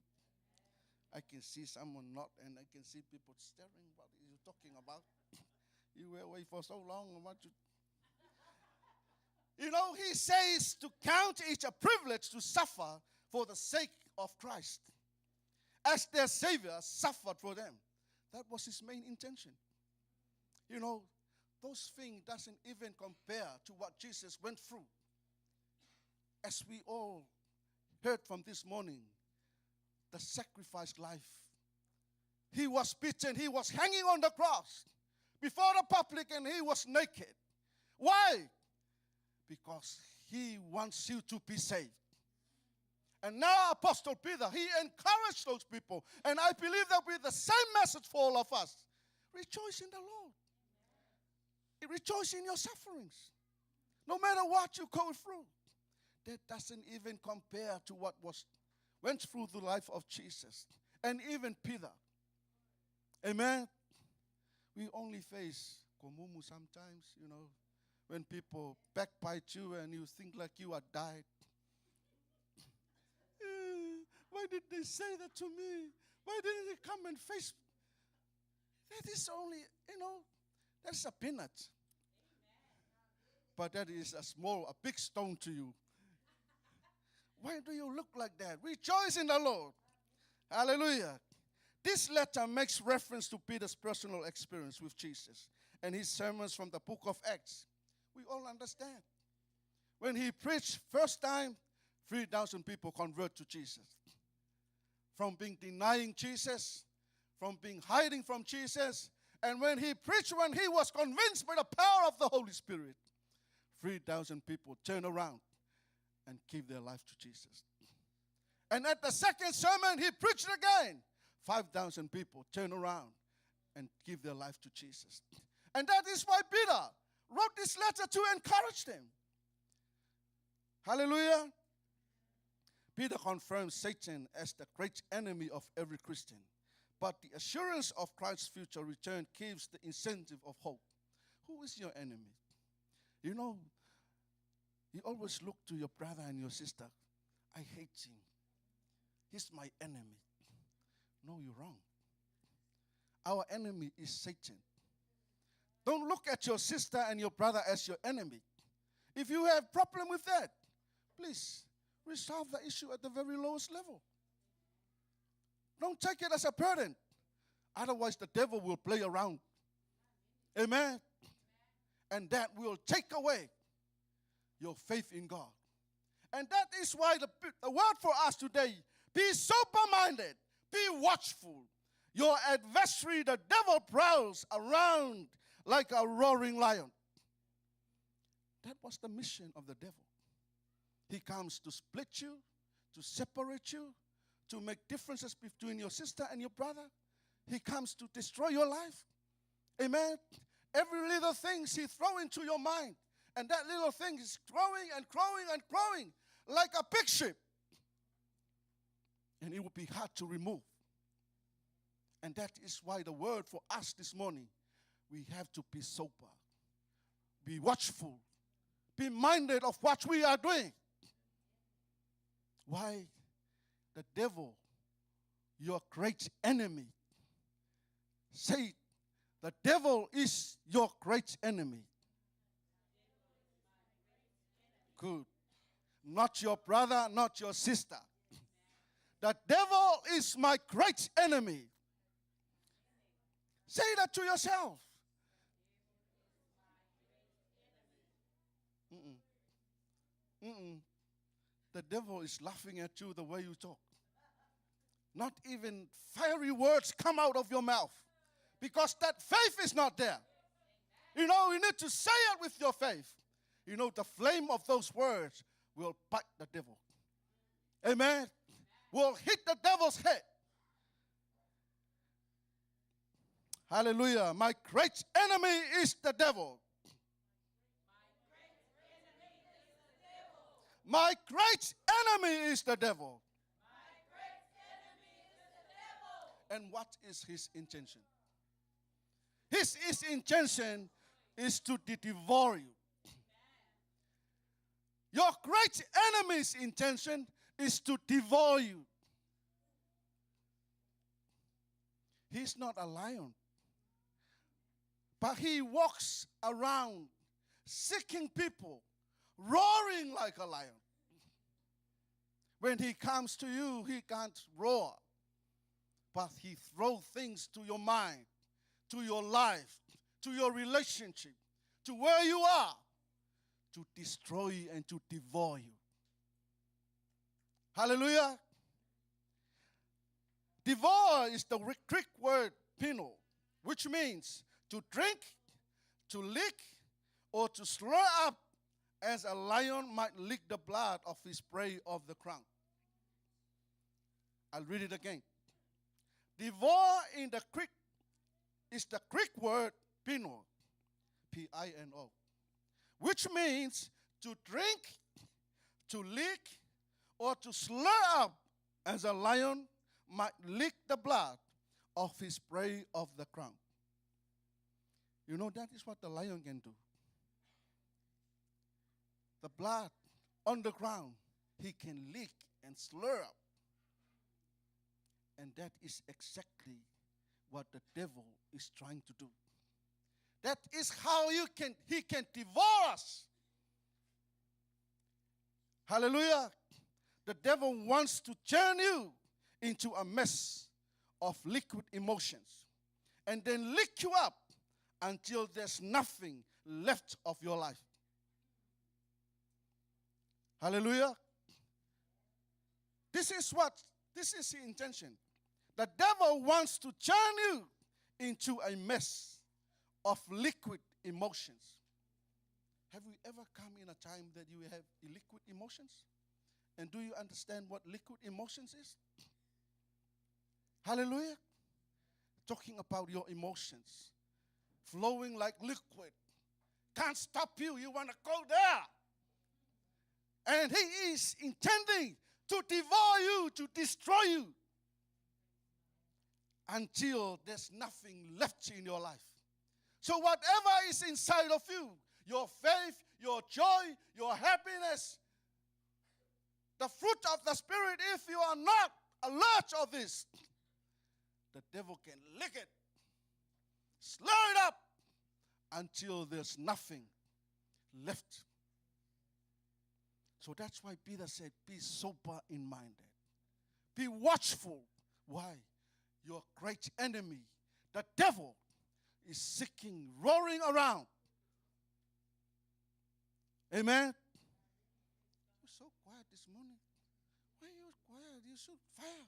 I can see someone not, and I can see people staring. What are you talking about? You were away for so long. I want you. He says to count it a privilege to suffer for the sake of Christ. As their Savior suffered for them. That was his main intention. Those things doesn't even compare to what Jesus went through. As we all heard from this morning, the sacrificed life. He was beaten. He was hanging on the cross before the public, and he was naked. Why? Because he wants you to be saved. And now Apostle Peter, he encouraged those people. And I believe that will be the same message for all of us. Rejoice in the Lord. Rejoice in your sufferings. No matter what you go through. That doesn't even compare to what went through the life of Jesus. And even Peter. Amen. We only face komumu sometimes, when people backbite you and you think like you are died. Why did they say that to me? Why didn't they come and face me? That is only, that's a peanut. But that is a big stone to you. Why do you look like that? Rejoice in the Lord. Hallelujah. This letter makes reference to Peter's personal experience with Jesus and his sermons from the book of Acts. We all understand. When he preached first time, 3,000 people convert to Jesus. From being denying Jesus, from being hiding from Jesus, and when he preached, when he was convinced by the power of the Holy Spirit, 3,000 people turn around and give their life to Jesus. And at the second sermon, he preached again. 5,000 people turn around and give their life to Jesus. And that is why Peter wrote this letter to encourage them. Hallelujah. Peter confirms Satan as the great enemy of every Christian. But the assurance of Christ's future return gives the incentive of hope. Who is your enemy? You always look to your brother and your sister. I hate him. He's my enemy. No, you're wrong. Our enemy is Satan. Don't look at your sister and your brother as your enemy. If you have problem with that, please resolve the issue at the very lowest level. Don't take it as a burden. Otherwise, the devil will play around. Amen. And that will take away your faith in God. And that is why the word for us today, be sober-minded, be watchful. Your adversary, the devil, prowls around like a roaring lion. That was the mission of the devil. He comes to split you, to separate you, to make differences between your sister and your brother. He comes to destroy your life. Amen. Every little thing he throws into your mind. And that little thing is growing and growing and growing like a big ship. And it will be hard to remove. And that is why the word for us this morning, we have to be sober, be watchful, be minded of what we are doing. Why? The devil, your great enemy. Say it. The devil is your great enemy. Good. Not your brother, not your sister. The devil is my great enemy. Say that to yourself. The devil is laughing at you the way you talk. Not even fiery words come out of your mouth. Because that faith is not there. You need to say it with your faith. The flame of those words will bite the devil. Amen. Will hit the devil's head. Hallelujah. My great enemy is the devil. My great enemy is the devil. And what is his intention? His intention is to devour you. Your great enemy's intention is to devour you. He's not a lion, but he walks around seeking people, roaring like a lion. When he comes to you, he can't roar, but he throws things to your mind, to your life, to your relationship, to where you are, to destroy and to devour you. Hallelujah. Devour is the Greek word pino, which means to drink, to lick, or to slur up, as a lion might lick the blood of his prey of the crown. I'll read it again. Devour in the Greek is the Greek word pino, P-I-N-O, which means to drink, to lick, or to slur up, as a lion might lick the blood of his prey of the crown. You know, that is what the lion can do. The blood on the ground, he can lick and slur up. And that is exactly what the devil is trying to do. That is how he can devour us. Hallelujah. The devil wants to turn you into a mess of liquid emotions and then lick you up until there's nothing left of your life. Hallelujah. This is the intention. The devil wants to turn you into a mess of liquid emotions. Have you ever come in a time that you have liquid emotions? And do you understand what liquid emotions is? Hallelujah. Talking about your emotions flowing like liquid. Can't stop you. You want to go there. And he is intending to devour you, to destroy you, until there's nothing left in your life. So whatever is inside of you, your faith, your joy, your happiness, the fruit of the Spirit, if you are not alert of this, the devil can lick it, slur it up, until there's nothing left. So that's why Peter said, be sober in minded. Be watchful. Why? Your great enemy, the devil, is seeking, roaring around. Amen. You're so quiet this morning. Why are you quiet? You should fire.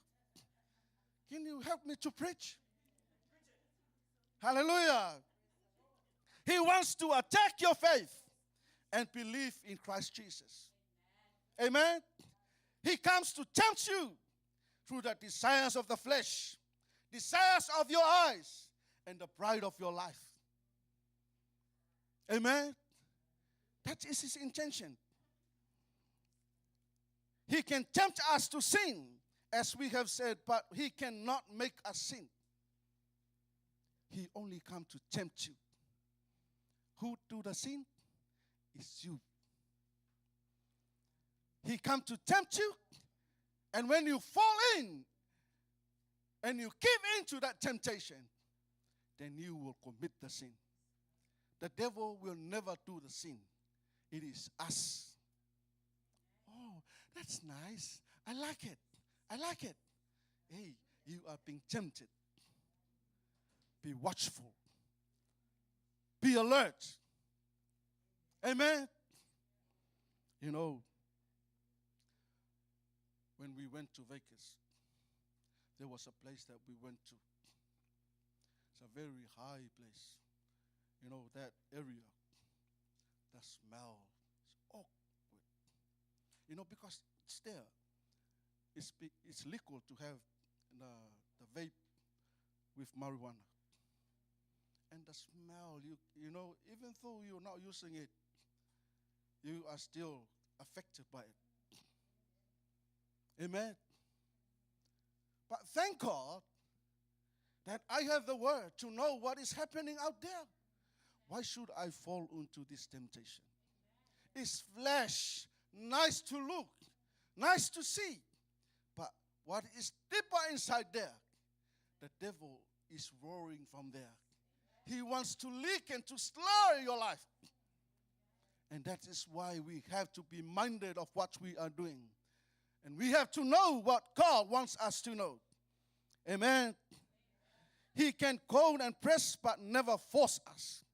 Can you help me to preach? Hallelujah. He wants to attack your faith and belief in Christ Jesus. Amen. He comes to tempt you through the desires of the flesh, desires of your eyes, and the pride of your life. Amen. That is his intention. He can tempt us to sin, as we have said, but he cannot make us sin. He only comes to tempt you. Who do the sin? It's you. He comes to tempt you, and when you fall in and you give in to that temptation, then you will commit the sin. The devil will never do the sin. It is us. Oh, that's nice. I like it. I like it. Hey, you are being tempted. Be watchful. Be alert. Amen. You know, when we went to Vegas, there was a place that we went to. It's a very high place. You know, that area, the smell is awkward. You know, because it's there. It's legal to have the vape with marijuana. And the smell, you know, even though you're not using it, you are still affected by it. Amen. But thank God that I have the word to know what is happening out there. Why should I fall into this temptation? It's flesh, nice to look, nice to see. But what is deeper inside there, the devil is roaring from there. He wants to leak and to slur your life. And that is why we have to be minded of what we are doing. And we have to know what God wants us to know. Amen. He can call and press but never force us.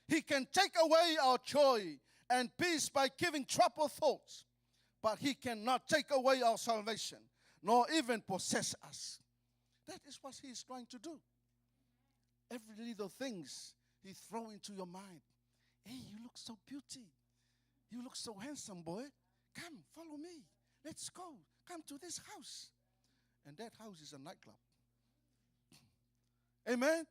He can take away our joy and peace by giving troubled thoughts. But he cannot take away our salvation, nor even possess us. That is what he is trying to do. Every little things he throw into your mind. Hey, you look so beauty. You look so handsome, boy. Come, follow me. Let's go. Come to this house. And that house is a nightclub. Amen?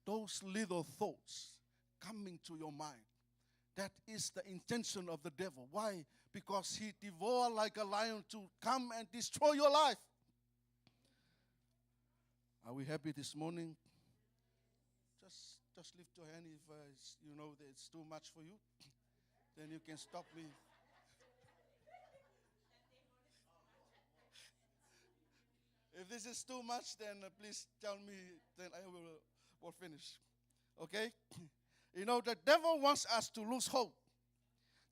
Those little thoughts coming to your mind. That is the intention of the devil. Why? Because he devours like a lion to come and destroy your life. Are we happy this morning? just lift your hand if you know that it's too much for you. Then you can stop me. If this is too much, then please tell me, then I will finish. Okay? You know, the devil wants us to lose hope,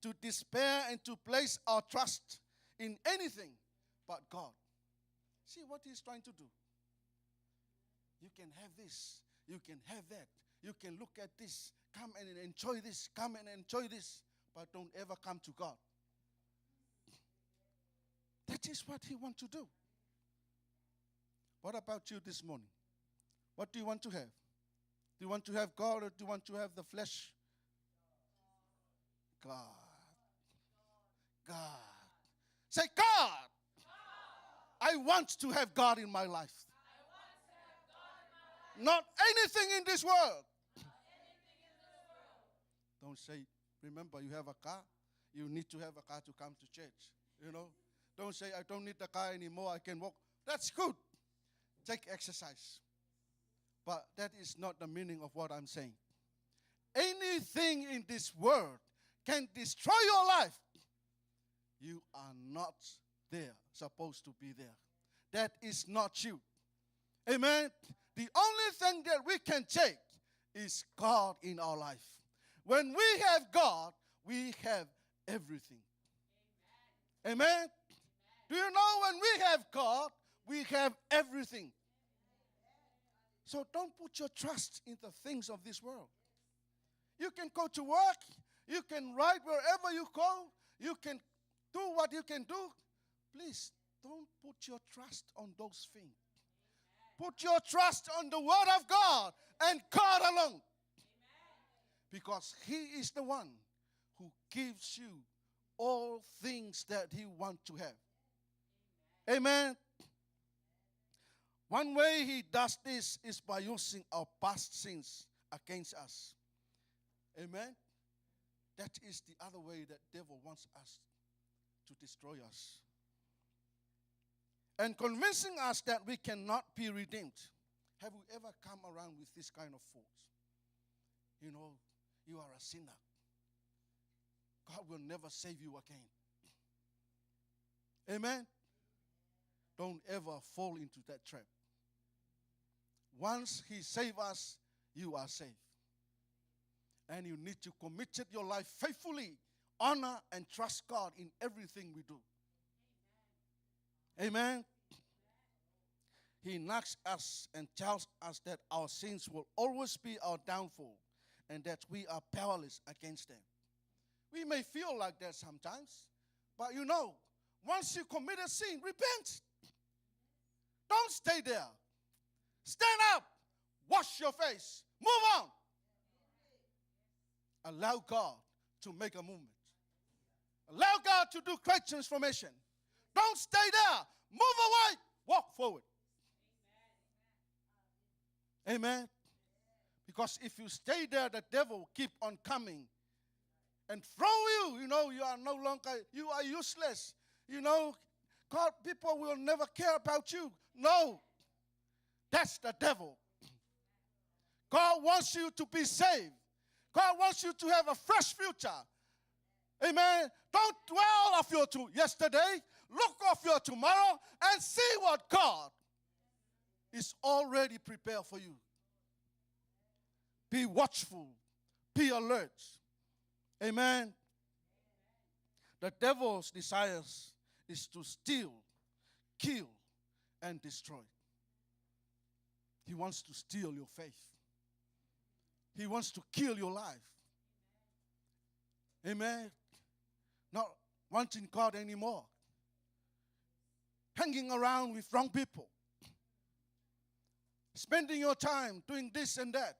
to despair, and to place our trust in anything but God. See what he's trying to do. You can have this. You can have that. You can look at this. Come and enjoy this. Come and enjoy this. But don't ever come to God. That is what he wants to do. What about you this morning? What do you want to have? Do you want to have God or do you want to have the flesh? God. God. Say, God. I want to have God in my life. Not anything in this world. Don't say, remember, you have a car. You need to have a car to come to church. You know? Don't say, I don't need the car anymore. I can walk. That's good. Take exercise. But that is not the meaning of what I'm saying. Anything in this world can destroy your life. You are not there, supposed to be there. That is not you. Amen. The only thing that we can take is God in our life. When we have God, we have everything. Amen. Amen. Do you know when we have God, we have everything. So don't put your trust in the things of this world. You can go to work. You can ride wherever you go. You can do what you can do. Please, don't put your trust on those things. Put your trust on the Word of God and God alone. Because He is the one who gives you all things that He wants to have. Amen. One way He does this is by using our past sins against us. Amen. That is the other way that devil wants us to destroy us. And convincing us that we cannot be redeemed. Have you ever come around with this kind of thoughts? You know, you are a sinner. God will never save you again. Amen? Don't ever fall into that trap. Once He saved us, you are saved. And you need to commit your life faithfully, honor and trust God in everything we do. Amen. He knocks us and tells us that our sins will always be our downfall and that we are powerless against them. We may feel like that sometimes, but you know, once you commit a sin, repent. Don't stay there. Stand up. Wash your face. Move on. Allow God to make a movement. Allow God to do great transformation. Don't stay there. Move away. Walk forward. Amen. Because if you stay there, the devil will keep on coming and throw you. You know, you are no longer, you are useless. You know, God, people will never care about you. No. That's the devil. God wants you to be saved. God wants you to have a fresh future. Amen. Don't dwell off your yesterday. Look off your tomorrow and see what God is already prepared for you. Be watchful. Be alert. Amen. The devil's desires is to steal, kill, and destroy. He wants to steal your faith. He wants to kill your life. Amen. Not wanting God anymore. Hanging around with wrong people. Spending your time doing this and that.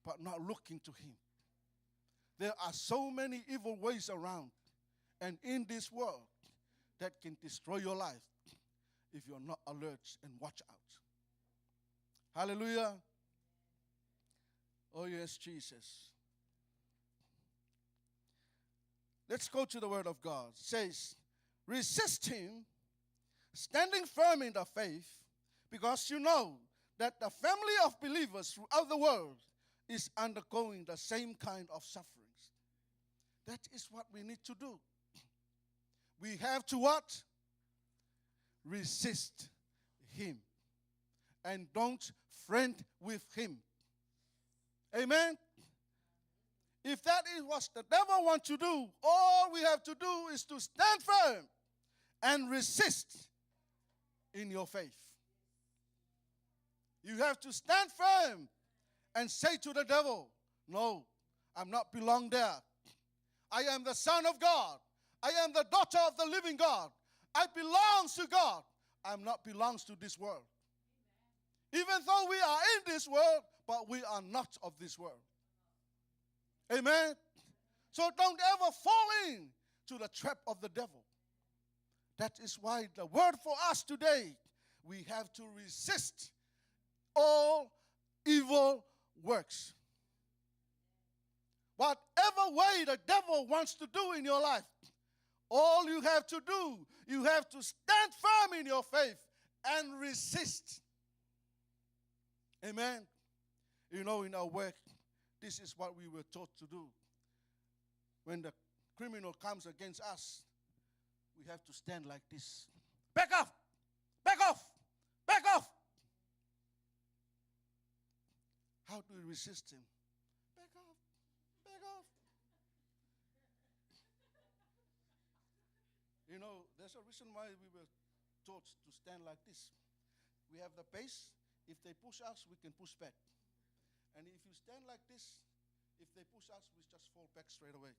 But not looking to Him. There are so many evil ways around and in this world that can destroy your life if you're not alert and watch out. Hallelujah. Oh, yes, Jesus. Let's go to the Word of God. It says, resist him, standing firm in the faith, because you know that the family of believers throughout the world is undergoing the same kind of sufferings. That is what we need to do. We have to what? Resist him. And don't friend with him. Amen? If that is what the devil wants to do, all we have to do is to stand firm and resist in your faith. You have to stand firm and say to the devil, no, I'm not belong there. I am the son of God. I am the daughter of the living God. I belong to God. I'm not belongs to this world. Even though we are in this world, but we are not of this world. Amen? So don't ever fall in to the trap of the devil. That is why the word for us today, we have to resist all evil works. Whatever way the devil wants to do in your life, all you have to do, you have to stand firm in your faith and resist. Amen. You know, in our work, this is what we were taught to do. When the criminal comes against us, we have to stand like this. Back off! Back off! Back off! How do we resist him? Back off! Back off! You know, there's a reason why we were taught to stand like this. We have the base. If they push us, we can push back. And if you stand like this, if they push us, we just fall back straight away.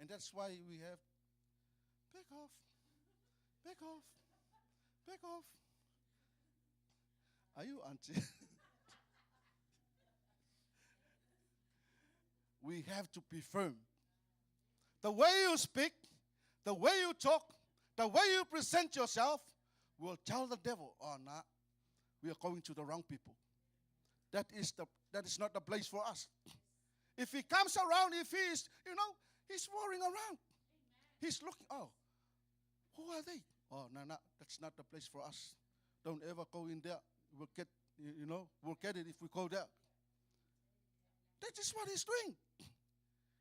And that's why we have back off, back off, back off. Are you auntie? We have to be firm. The way you speak, the way you talk, the way you present yourself will tell the devil, oh, nah, we are going to the wrong people. That is not the place for us. If he comes around, if he is, he's roaring around. He's looking, oh, who are they? Oh, no, that's not the place for us. Don't ever go in there. We'll get, we'll get it if we go there. That is what he's doing.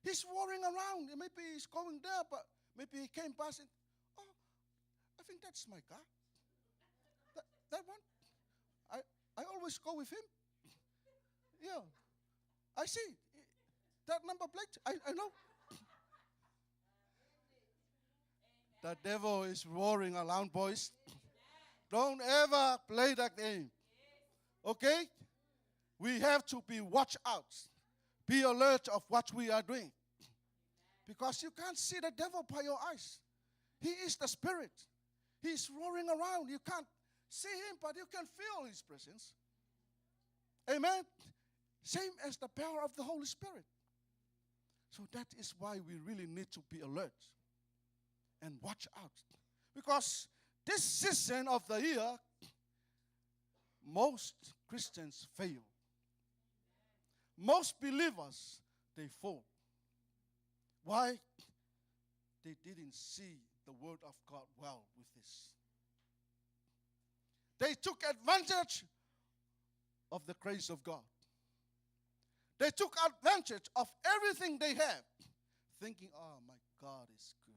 He's roaring around. Maybe he's going there, but maybe he came past and, oh, I think that's my car. That one. I always go with him. Yeah. I see. That number plate, I know. The devil is roaring around, boys. Don't ever play that game. Okay? We have to be watch out. Be alert of what we are doing. Because you can't see the devil by your eyes. He is the spirit. He's roaring around. You can't see him, but you can feel his presence. Amen? Same as the power of the Holy Spirit. So that is why we really need to be alert and watch out. Because this season of the year, most Christians fail. Most believers, they fall. Why? They didn't see the word of God well with this. They took advantage of the grace of God. They took advantage of everything they have, thinking, oh, my God is good.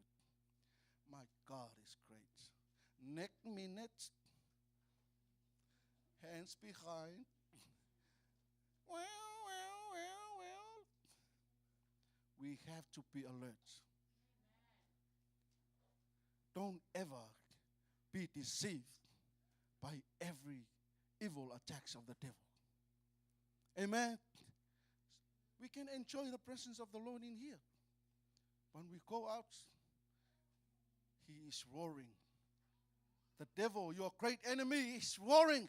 My God is great. Neck minute, hands behind. Well. We have to be alert. Don't ever be deceived by every evil attacks of the devil. Amen. We can enjoy the presence of the Lord in here. When we go out, he is roaring. The devil, your great enemy, is roaring.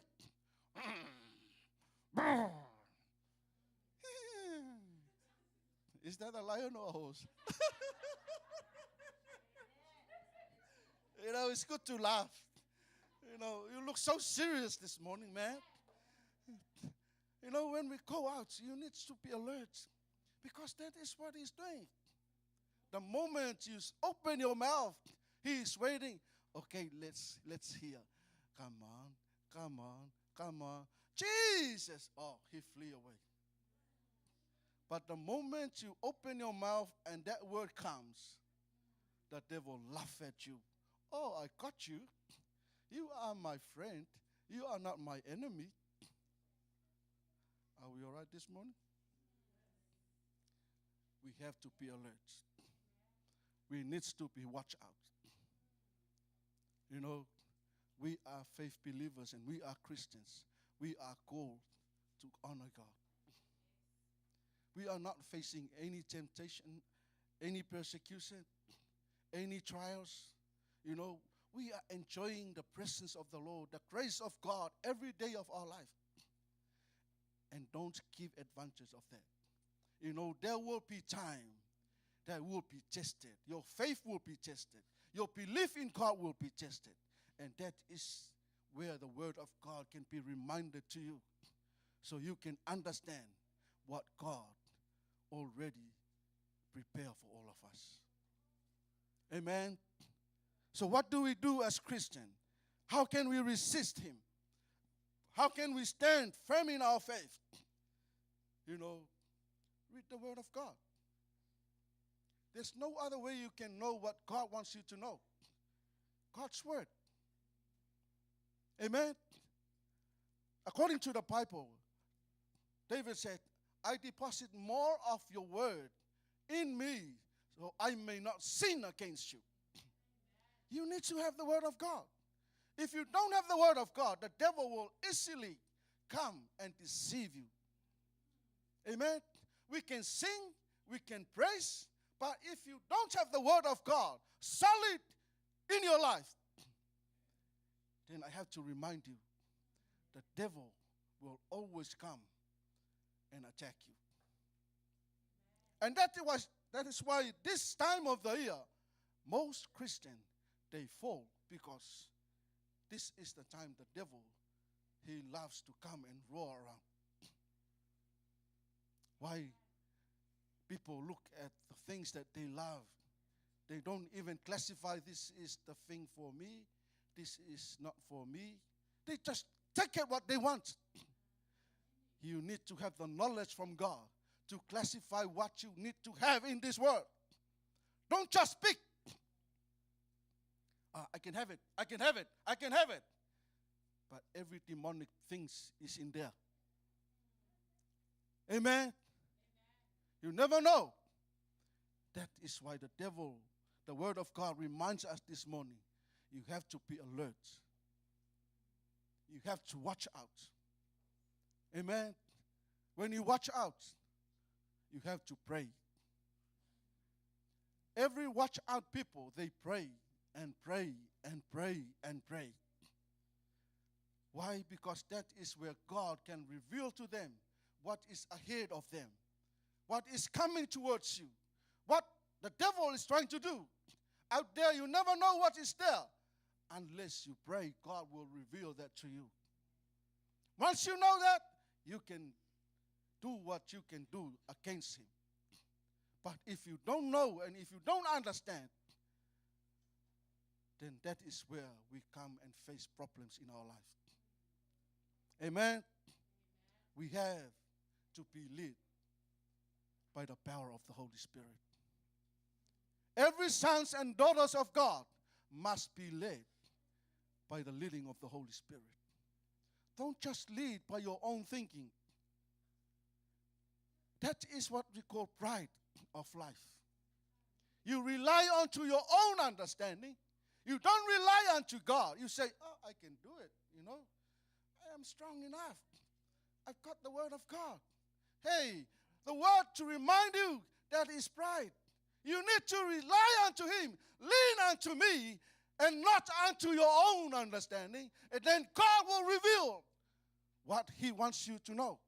Is that a lion or a horse? It's good to laugh. You look so serious this morning, man. When we go out, you need to be alert. Because that is what he's doing. The moment you open your mouth, he is waiting. Okay, let's hear. Come on, come on, come on. Jesus! Oh, he flee away. But the moment you open your mouth and that word comes, the devil laugh at you. Oh, I got you. You are my friend. You are not my enemy. Are we all right this morning? We have to be alert. We need to be watch out. You know, we are faith believers and we are Christians. We are called to honor God. We are not facing any temptation, any persecution, any trials. You know, we are enjoying the presence of the Lord, the grace of God every day of our life. And don't give advantage of that. You know, there will be time that will be tested. Your faith will be tested. Your belief in God will be tested. And that is where the word of God can be reminded to you. So you can understand what God already prepared for all of us. Amen. So what do we do as Christians? How can we resist him? How can we stand firm in our faith? You know, read the word of God. There's no other way you can know what God wants you to know. God's word. Amen. According to the Bible, David said, I deposit more of your word in me so I may not sin against you. You need to have the word of God. If you don't have the word of God, the devil will easily come and deceive you. Amen. We can sing, we can praise, but if you don't have the word of God solid in your life, then I have to remind you, the devil will always come and attack you. And that is why this time of the year, most Christians, they fall because this is the time the devil, he loves to come and roar around. Why people look at the things that they love. They don't even classify this is the thing for me, this is not for me. They just take it what they want. You need to have the knowledge from God to classify what you need to have in this world. Don't just speak. I can have it, I can have it, I can have it. But every demonic thing is in there. Amen. You never know. That is why the devil, the word of God reminds us this morning, you have to be alert. You have to watch out. Amen. When you watch out, you have to pray. Every watch out people, they pray and pray and pray and pray. Why? Because that is where God can reveal to them what is ahead of them, what is coming towards you, what the devil is trying to do. Out there, you never know what is there. Unless you pray, God will reveal that to you. Once you know that, you can do what you can do against him. But if you don't know and if you don't understand, then that is where we come and face problems in our life. Amen? We have to be led by the power of the Holy Spirit. Every sons and daughters of God must be led by the leading of the Holy Spirit. Don't just lead by your own thinking. That is what we call pride of life. You rely onto your own understanding. You don't rely onto God. You say, oh, I can do it, you know. I am strong enough. I've got the word of God. Hey, the word to remind you that is pride. You need to rely unto him, lean unto me, and not unto your own understanding. And then God will reveal what he wants you to know.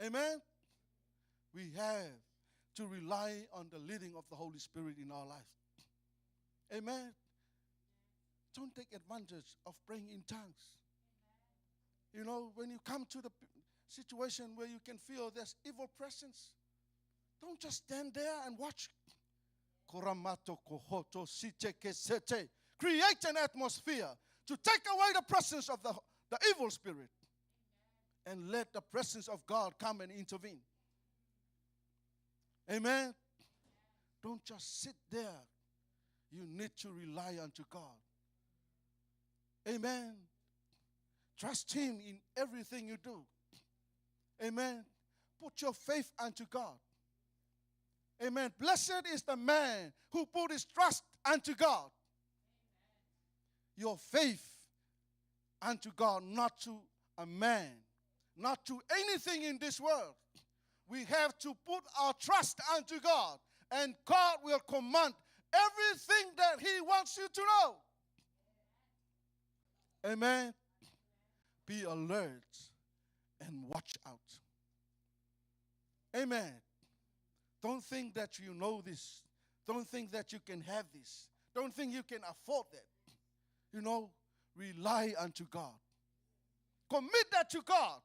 Amen? We have to rely on the leading of the Holy Spirit in our life. Amen? Don't take advantage of praying in tongues. You know, when you come to the situation where you can feel there's evil presence, don't just stand there and watch. Create an atmosphere to take away the presence of the evil spirit. And let the presence of God come and intervene. Amen. Don't just sit there. You need to rely unto God. Amen. Trust Him in everything you do. Amen. Put your faith unto God. Amen. Blessed is the man who put his trust unto God. Your faith unto God, not to a man, not to anything in this world. We have to put our trust unto God, and God will command everything that He wants you to know. Amen. Be alert and watch out. Amen. Don't think that you know this. Don't think that you can have this. Don't think you can afford that. Rely unto God. Commit that to God,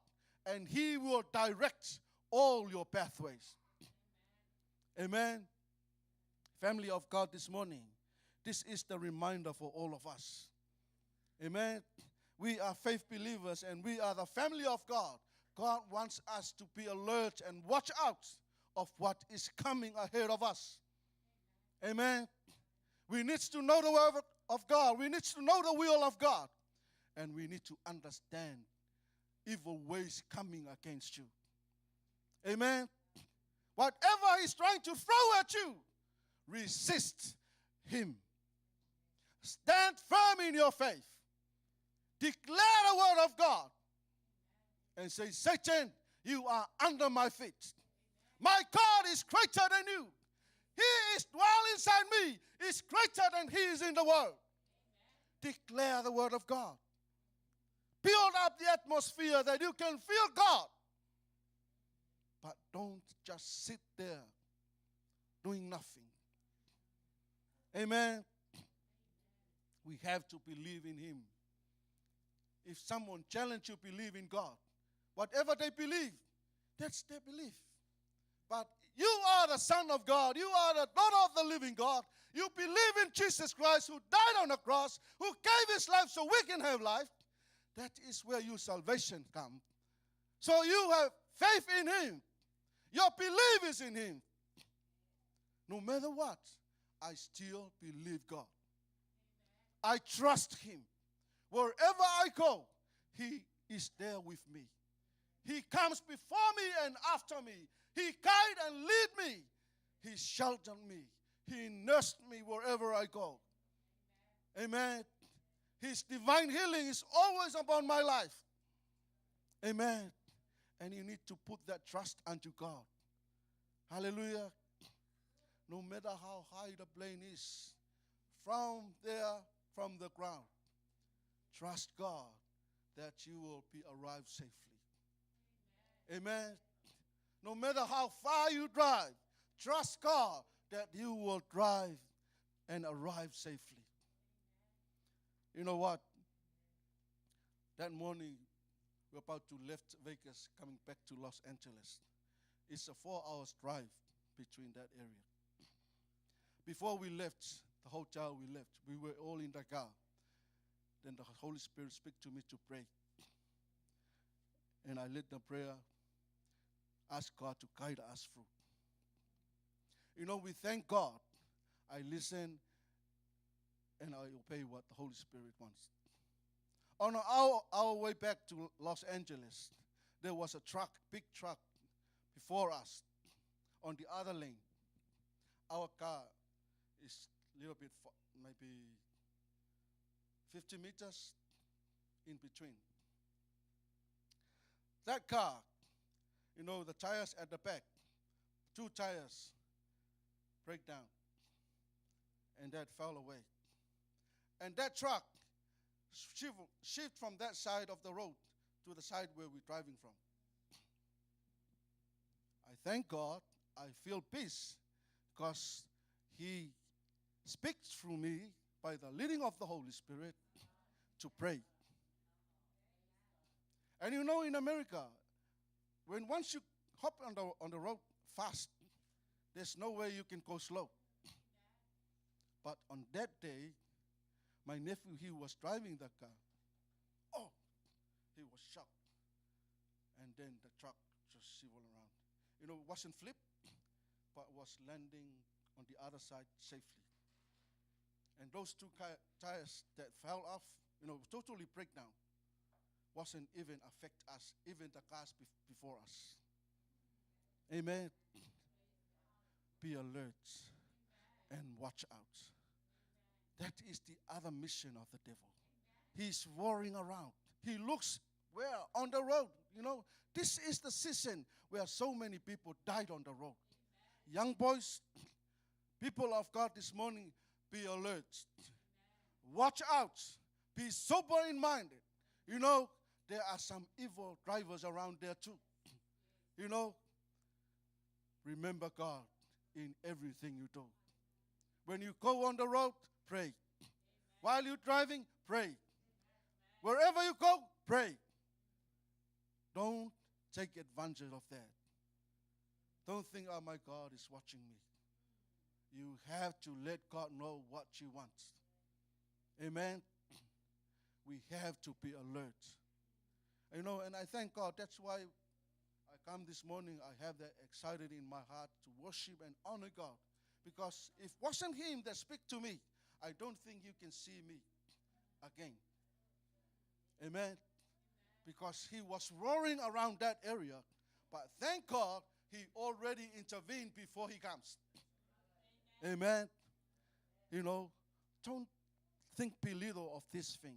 and He will direct all your pathways. Amen. Family of God, this morning, this is the reminder for all of us. Amen. We are faith believers, and we are the family of God. God wants us to be alert and watch out of what is coming ahead of us. Amen. We need to know the word of God. We need to know the will of God. And we need to understand evil ways coming against you. Amen. Whatever He's trying to throw at you, resist Him. Stand firm in your faith. Declare the word of God. And say, Satan, you are under my feet. My God is greater than you. He is dwell inside me. Is greater than He is in the world. Declare the word of God. Build up the atmosphere that you can feel God. But don't just sit there doing nothing. Amen. We have to believe in Him. If someone challenges you to believe in God, whatever they believe, that's their belief. But you are the Son of God. You are the daughter of the living God. You believe in Jesus Christ, who died on the cross, who gave His life so we can have life. That is where your salvation comes. So you have faith in Him. Your belief is in Him. No matter what, I still believe God. I trust Him. Wherever I go, He is there with me. He comes before me and after me. He guide and lead me. He sheltered me. He nursed me wherever I go. Amen. His divine healing is always upon my life. Amen. And you need to put that trust unto God. Hallelujah. No matter how high the plane is, from the ground, trust God that you will be arrived safely. Amen. No matter how far you drive, trust God that you will drive and arrive safely. You know what? That morning, we're about to left Vegas, coming back to Los Angeles. It's a 4-hour drive between that area. Before we left, the hotel we left, we were all in the car. Then the Holy Spirit spoke to me to pray. And I led the prayer, ask God to guide us through. We thank God. I listen and I obey what the Holy Spirit wants. On our way back to Los Angeles, there was a truck, big truck, before us on the other lane. Our car is a little bit, maybe 50 meters in between. That car, the tires at the back, 2 tires break down, and that fell away. And that truck shift from that side of the road to the side where we're driving from. I thank God. I feel peace because He speaks through me by the leading of the Holy Spirit to pray. And in America, when once you hop on the road fast, there's no way you can go slow. But on that day, my nephew, he was driving the car. Oh, he was shocked. And then the truck just swiveled around. It wasn't flip. but was landing on the other side safely. And those two tires that fell off, totally break down, wasn't even affect us, even the cars before us. Amen. Be alert and watch out. That is the other mission of the devil. He's roaring around. He looks where? On the road. This is the season where so many people died on the road. Young boys, people of God this morning, be alert. Watch out. Be sober in mind. There are some evil drivers around there too. Remember God in everything you do. When you go on the road, pray. While you're driving, pray. Wherever you go, pray. Don't take advantage of that. Don't think, oh, my God is watching me. You have to let God know what you want. Amen. We have to be alert. And I thank God. That's why I come this morning. I have that excited in my heart to worship and honor God. Because if it wasn't Him that speak to me, I don't think you can see me again. Amen. Because He was roaring around that area. But thank God, He already intervened before He comes. Amen. Don't think belittle of this thing.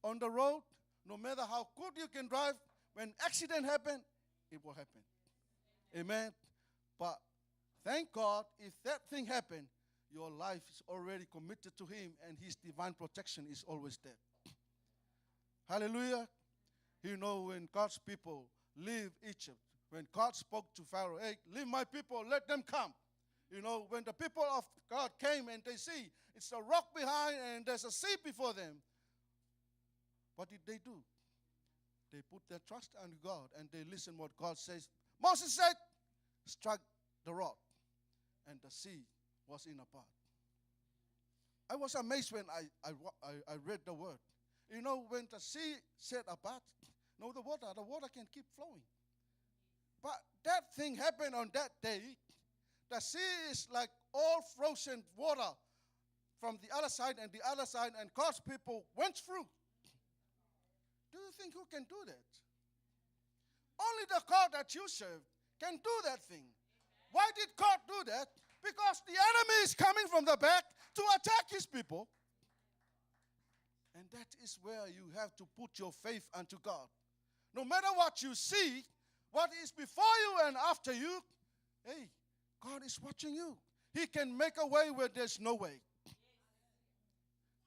On the road, no matter how good you can drive, when accident happen, it will happen. Amen. But thank God, if that thing happened, your life is already committed to Him and His divine protection is always there. Hallelujah. When God's people leave Egypt, when God spoke to Pharaoh, hey, leave my people, let them come. When the people of God came and they see it's a rock behind and there's a sea before them, what did they do? They put their trust on God and they listen what God says. Moses said, strike the rock, and the sea was in a part. I was amazed when I read the word. When the sea set apart, the water can keep flowing. But that thing happened on that day. The sea is like all frozen water from the other side and the other side, and God's people went through. Do you think who can do that? Only the God that you serve can do that thing. Why did God do that? Because the enemy is coming from the back to attack His people. And that is where you have to put your faith unto God. No matter what you see, what is before you and after you, hey, God is watching you. He can make a way where there's no way.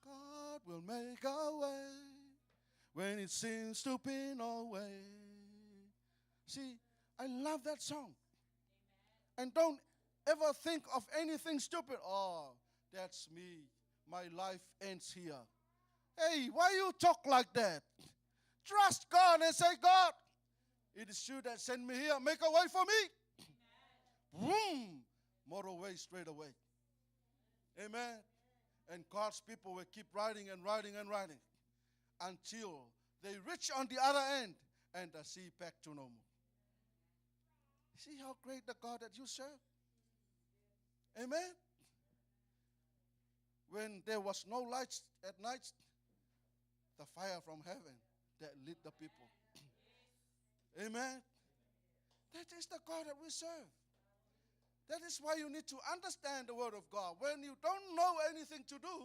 God will make a way when it seems to be no way. See, I love that song. And don't ever think of anything stupid. Oh, that's me. My life ends here. Hey, why you talk like that? Trust God and say, God, it is you that sent me here. Make a way for me. Boom. Motorway straight away. Amen. And God's people will keep riding and riding and riding until they reach on the other end and the sea back to normal. See how great the God that you serve? Amen. When there was no lights at night, the fire from heaven that lit the people. Amen. That is the God that we serve. That is why you need to understand the Word of God. When you don't know anything to do,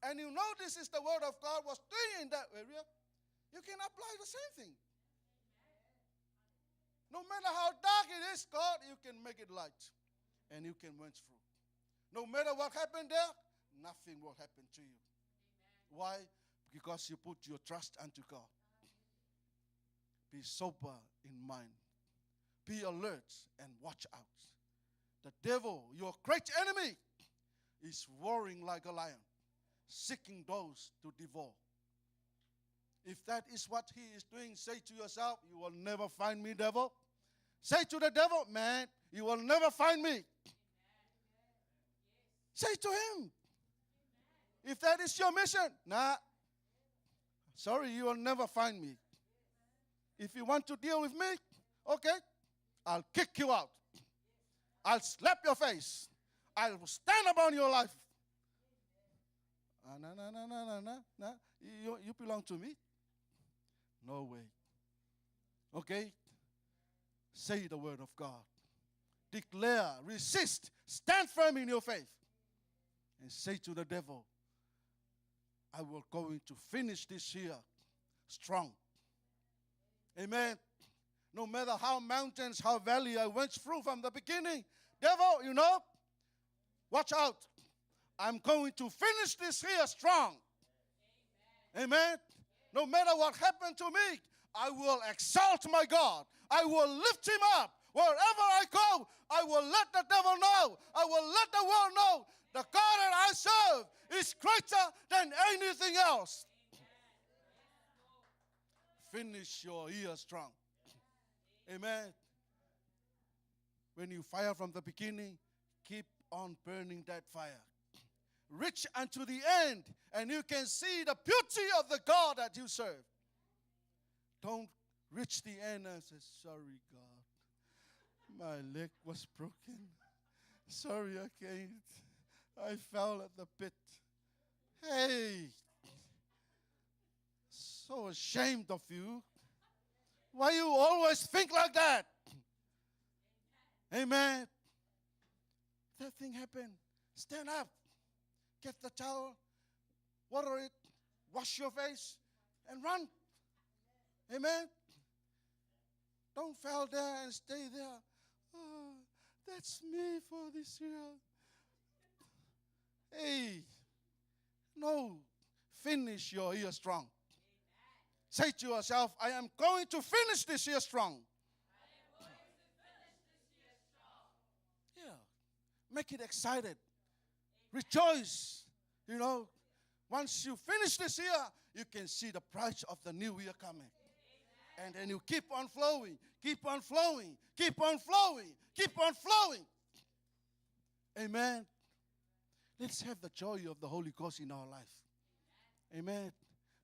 and you know this is the Word of God was doing in that area, you can apply the same thing. No matter how dark it is, God, you can make it light. And you can went through. No matter what happened there, nothing will happen to you. Why? Because you put your trust unto God. Be sober in mind. Be alert and watch out. The devil, your great enemy, is roaring like a lion, seeking those to devour. If that is what he is doing, say to yourself, you will never find me, devil. Say to the devil, man, you will never find me. Say to him, if that is your mission, nah, sorry, you will never find me. If you want to deal with me, okay, I'll kick you out. I'll slap your face. I will stand upon your life. No, no, no, no, no, no, no. You belong to me. No way. Okay? Say the word of God. Declare, resist, stand firm in your faith. And say to the devil, I will going to finish this year strong. Amen. No matter how mountains, how valley I went through from the beginning, devil, watch out. I'm going to finish this year strong. Amen. No matter what happened to me, I will exalt my God. I will lift him up. Wherever I go, I will let the devil know. I will let the world know the God that I serve is greater than anything else. Finish your year strong. Amen. When you fire from the beginning, keep on burning that fire. Reach unto the end, and you can see the beauty of the God that you serve. Don't reach the end and say, sorry, God. My leg was broken. Sorry, I can't. I fell at the pit. Hey, so ashamed of you. Why you always think like that? Amen. That thing happened. Stand up. Get the towel. Water it. Wash your face. And run. Amen. Don't fall there and stay there. Oh, that's me for this year. Hey. No. Finish your year strong. Say to yourself, I am going to finish this year strong. Yeah. Make it excited. Rejoice. Once you finish this year, you can see the price of the new year coming. And then you keep on flowing, keep on flowing, keep on flowing, keep on flowing. Amen. Let's have the joy of the Holy Ghost in our life. Amen.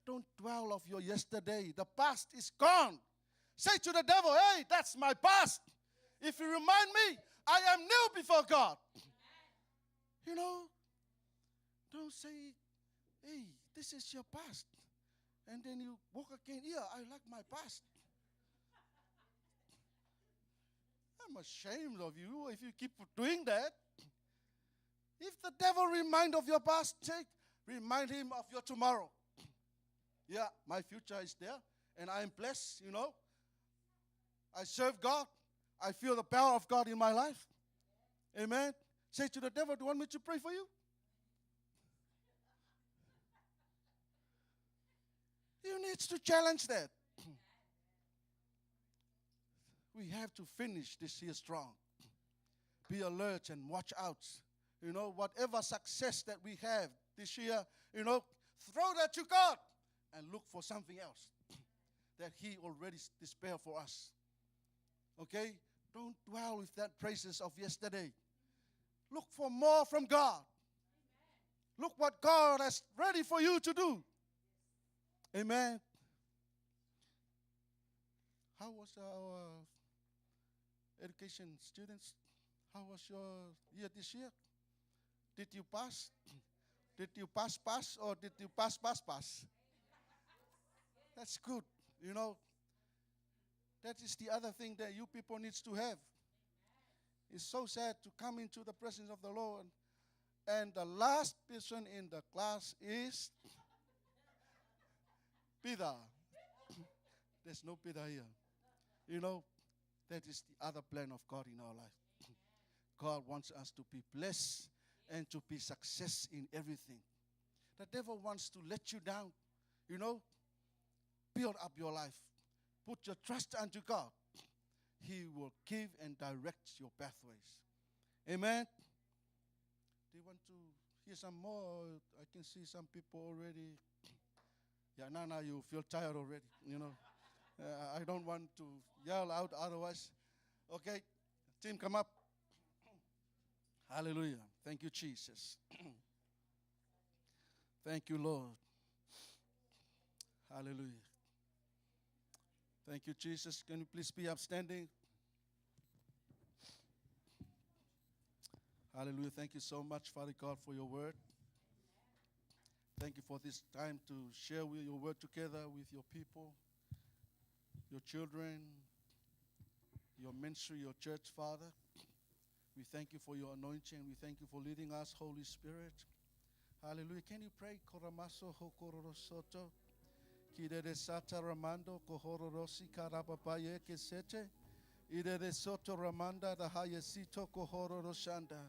Don't dwell of your yesterday. The past is gone. Say to the devil, hey, that's my past. If you remind me, I am new before God. Don't say, hey, this is your past. And then you walk again, yeah, I like my past. I'm ashamed of you if you keep doing that. If the devil remind of your past, remind him of your tomorrow. Yeah, my future is there, and I am blessed, I serve God. I feel the power of God in my life. Amen. Say to the devil, do you want me to pray for you? You need to challenge that. We have to finish this year strong. Be alert and watch out. Whatever success that we have this year, throw that to God and look for something else that he already prepared for us. Okay? Don't dwell with that praises of yesterday. Look for more from God. Look what God has ready for you to do. Amen. How was our education students? How was your year this year? Did you pass? Did you pass or did you pass? That's good. That is the other thing that you people needs to have. It's so sad to come into the presence of the Lord and the last person in the class is Peter. There's no Peter here. That is the other plan of God in our life. God wants us to be blessed and to be success in everything. The devil wants to let you down. Build up your life. Put your trust unto God. He will give and direct your pathways. Amen. Do you want to hear some more? I can see some people already. Yeah, now you feel tired already. I don't want to yell out otherwise. Okay, team, come up. Hallelujah. Thank you, Jesus. Thank you, Lord. Hallelujah. Thank you, Jesus. Can you please be upstanding? Hallelujah. Thank you so much, Father God, for your word. Thank you for this time to share with your word together with your people, your children, your ministry, your church, Father. We thank you for your anointing. We thank you for leading us, Holy Spirit. Hallelujah. Can you pray? Koramaso hokororosoto. Kidere sata ramando kohororosi karababaye kesete. Idere soto ramanda da hayesito kohororoshanda.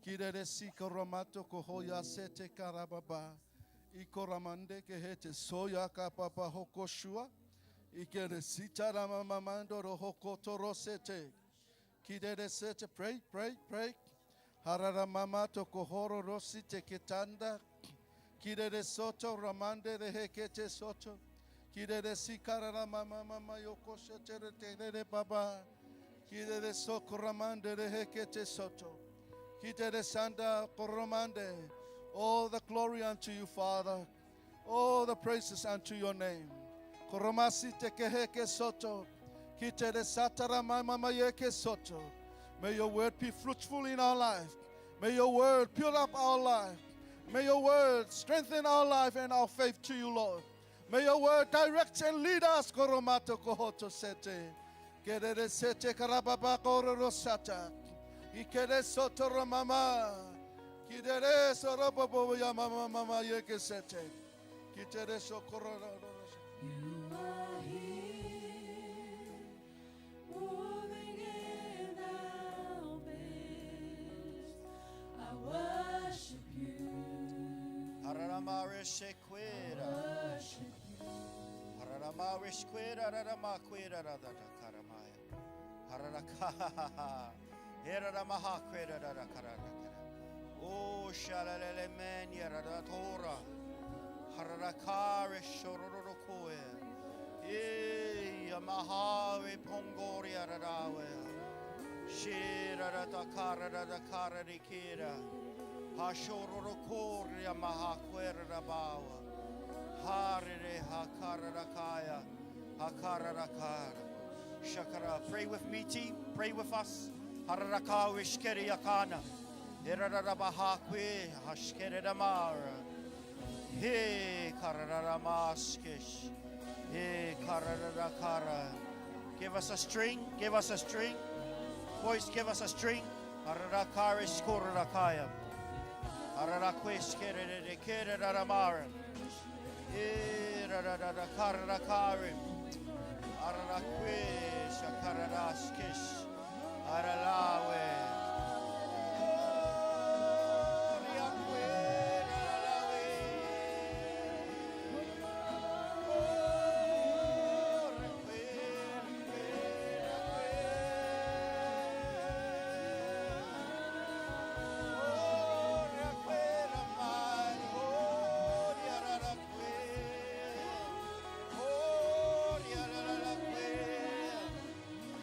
Kidere siko ramato kohoya sete karababa. Iko ramande kehete soya kapapa hokoshua. Ikere sita ramamamando rohokoto rosete. Kidere sete. Pray, pray, pray. Harara mamato kohoro rosite ketanda. Kidere soto ramande de hekete soto. Kidere sikarara mama mama yoko shetere tenere baba. Kidere soko ramande de hekete soto. Kidere sanda koromande. All the glory unto you, Father. All the praises unto your name. Koromasite keheke soto. Kidere satara mama mama yeke soto. May your word be fruitful in our life. May your word build up our life. May your word strengthen our life and our faith to you, Lord. May your word direct and lead us. Koromato kohoto sete. Kerere sete karababa kororosata. Ikere soto ramama. Kidere sorobobo ya mama mama yeke sete. Kitere sokororo. You are here, moving in our midst. I worship you. Hararamare shekwera. Worship you. Hararamare shekwera rarama kwera rada karamaya. Hararaka. Heraramaha kwera rada karara. Oh shalalele men yarada tora. Hararakare shororo koe. Yamahave pongoria radawe. Shira da kara da kara de kira. Hashororo koria mahakwera rabawa. Harire hakara rakaya. Hakara rakara. Shakara. Pray with me, team. Pray with us. Hararaka wishkeri yakana. Hirarabahakwe hashkere damara. Hey kararamaskish. Hey kararakara. Give us a string. Give us a string. Voice, give us a string. Hararakarish korakaya. Hararaquish kere kere ramara. Hey rarakarakari. Hararaquish kararaskish. Haralawe.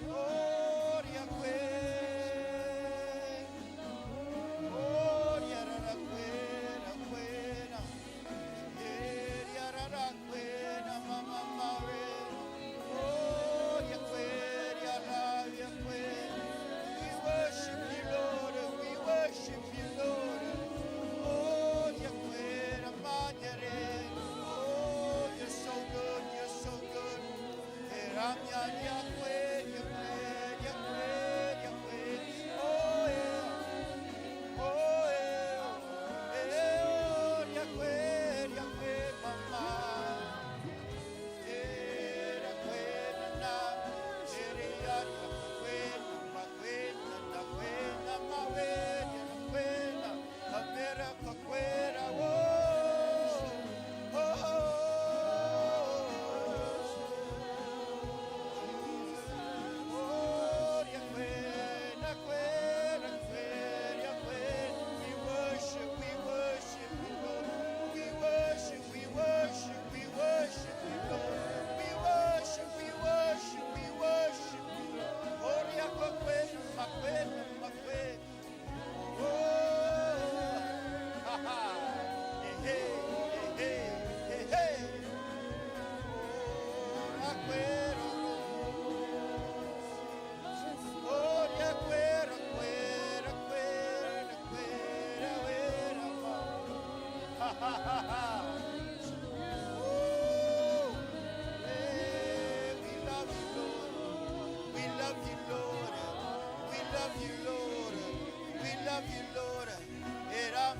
Oh,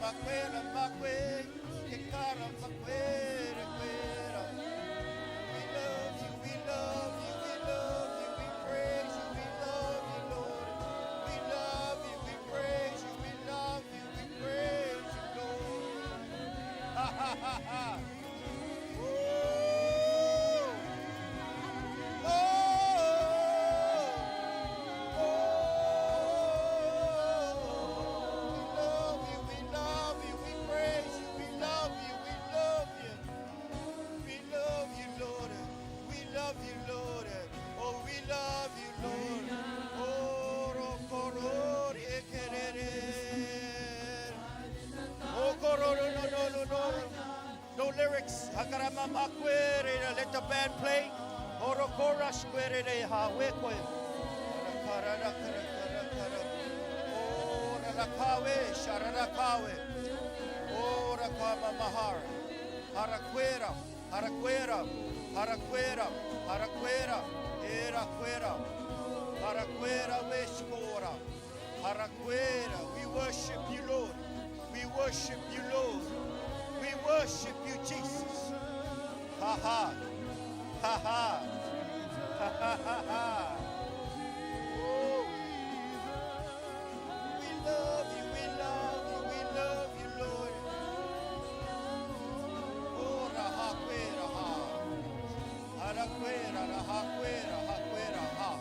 maquera, maque, que cara, maquera, quera. We love you, we love you, we love you, we praise you, we love you, Lord. We love you, we praise you, we love you, we praise you, Lord. Ha ha ha ha. No lyrics. Let the band play. Orokora square de ha wekwe. Ora la kawe, sharara kawe. Ora kama mahara. Haraquera, haraquera, haraquera, haraquera, era quera. Haraquera weshkora. Haraquera. We worship you, Lord. We worship you, Lord. We worship you, Jesus. Ha ha. Ha ha. Ha ha ha ha. Woo. We love you, we love you, we love you, Lord. Oh, raha quera ha. Haraquera, raha quera, ha quera ha.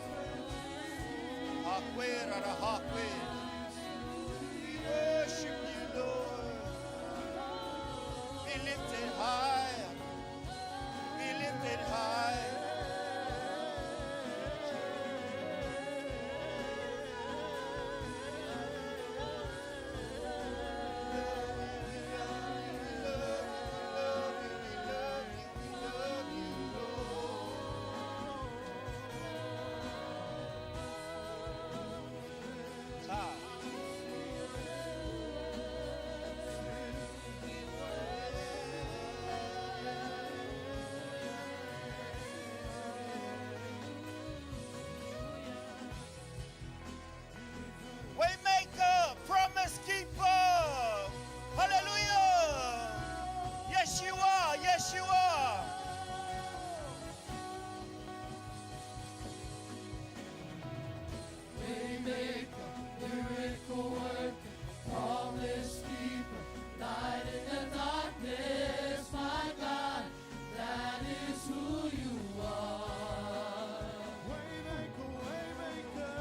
Ha quera, raha quera. We worship you, Lord. Be lifted high. Be lifted high. Waymaker, promise keeper. Hallelujah. Yes, you are. Yes, you are. Waymaker, miracle worker, promise keeper, light in the darkness, my God, that is who you are. Waymaker, Waymaker,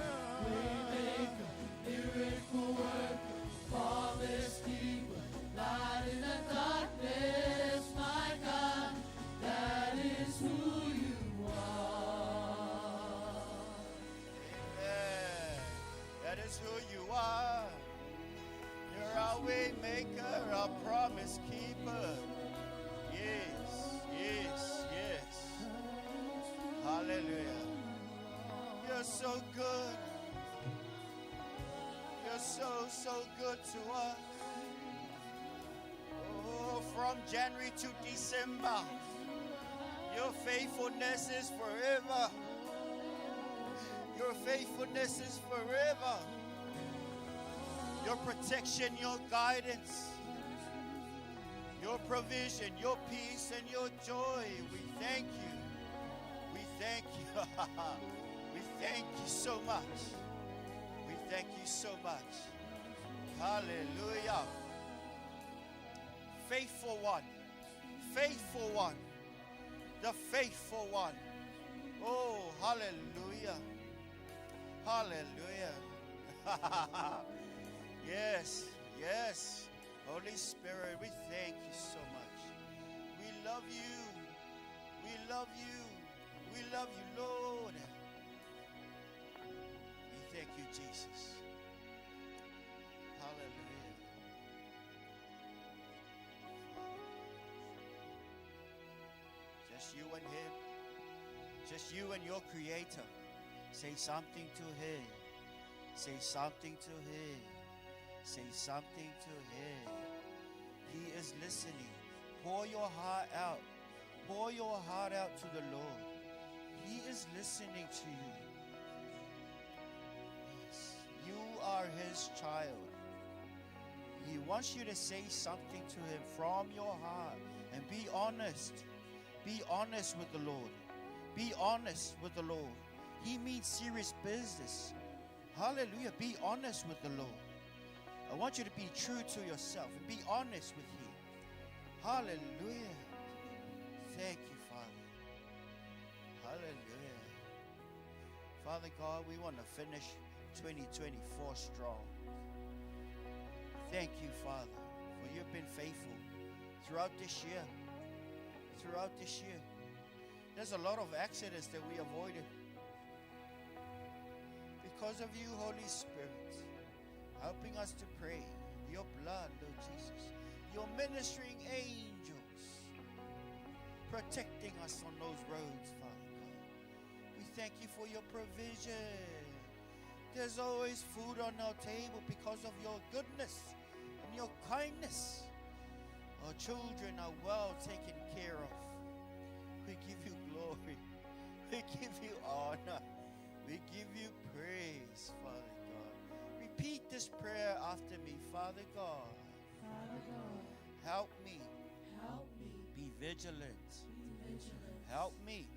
miracle worker, promise keeper, light in the darkness, my God, that is who you are. Yeah, that is who you are. You're our way maker, our promise keeper. Yes, yes, yes. Hallelujah. You're so good. You're so good to us. Oh, from January to December, your faithfulness is forever. Your faithfulness is forever. Your protection, your guidance, your provision, your peace, and your joy. We thank you. We thank you. We thank you so much. We thank you so much. Hallelujah. Faithful one. Faithful one. The faithful one. Oh, hallelujah. Hallelujah. Yes, yes. Holy Spirit, we thank you so much. We love you. We love you. We love you, Lord. We thank you, Jesus. Hallelujah. Just you and him. Just you and your Creator. Say something to him. Say something to him. Say something to him. He is listening. Pour your heart out. Pour your heart out to the Lord. He is listening to you. Yes. You are his child. He wants you to say something to him from your heart and be honest. Be honest with the Lord. Be honest with the Lord. He means serious business. Hallelujah. Be honest with the Lord. I want you to be true to yourself and be honest with him. Hallelujah. Thank you, Father. Hallelujah. Father God, we want to finish 2024 strong. Thank you, Father, for you've been faithful throughout this year. Throughout this year. There's a lot of accidents that we avoided because of you, Holy Spirit, helping us to pray. Your blood, Lord Jesus. Your ministering angels protecting us on those roads, Father God. We thank you for your provision. There's always food on our table because of your goodness and your kindness. Our children are well taken care of. We give you glory. We give you honor. We give you praise, Father God. Repeat this prayer after me, Father God. Father God, Help me help me be vigilant. be vigilant. Help me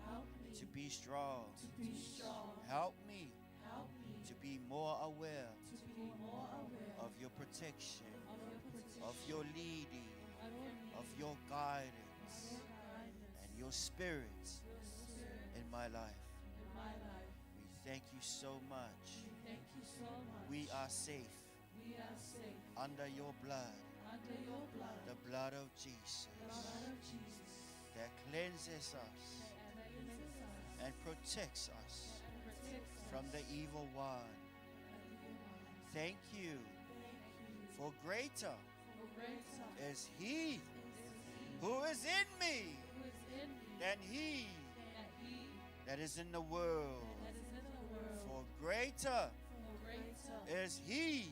Help me to be strong. to be strong. Help me Help me to be more aware to be more aware of your protection, of your protection, of your leading, of your leading, of your guidance, your guidance, and your spirit your spirit in my life. in my life. We thank you so much. We thank you so much. We are safe We are safe under your blood, under your blood, the blood of Jesus, the blood of Jesus, that cleanses us and cleanses us and protects us and protects us from the evil one. from the evil one. Thank you, Thank you for greater for greater is he is he who is in me who is in me than he than he that is in the world. that is in the world. For greater For greater is he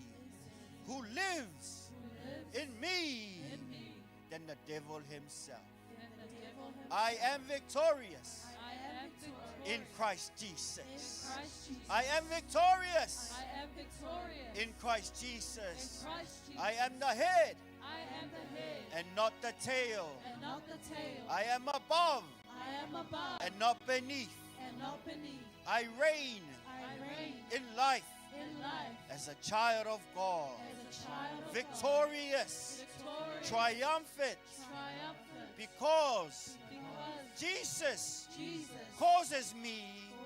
who lives who lives in me in me than the devil himself. than the devil himself. I am victorious I am victorious in Christ in Jesus. Christ Jesus. I am victorious I am victorious in Christ in Jesus. Christ Jesus. I am the head I am the head and not the tail. and not the tail. I am above I am above and not beneath. and not beneath. I reign I reign in life in life as a child of God, as a child of victorious, God. Victorious, triumphant, triumphant, because because Jesus Jesus causes me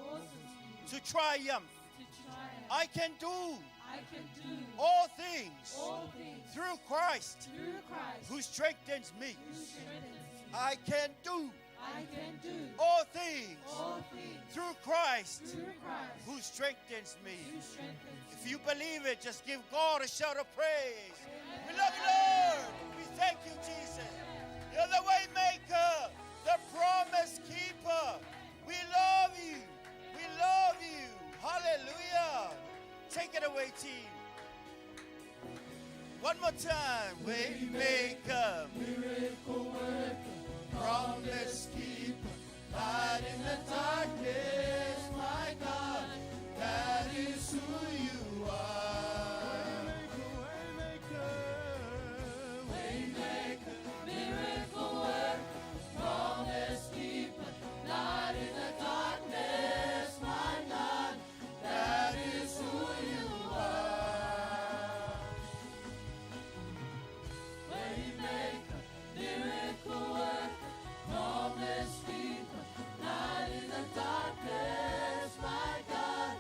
causes me to triumph. to triumph. I can do I can do all things all things through Christ through Christ who strengthens me. who strengthens me. I can do I can do all things all things through Christ through Christ who strengthens me. who strengthens me. If you believe it, just give God a shout of praise. We love you, Lord. We thank you, Jesus. You're the way maker, the promise keeper. We love you. We love you. Hallelujah. Take it away, team. One more time. Way maker, Miracle worker, promise keeper, light in the darkness, my God. That is who you are. waymaker, miracle worker, promise keeper, light in the darkness, my God. That is who you are. Waymaker, miracle worker, promise keeper, light in the darkness, my God.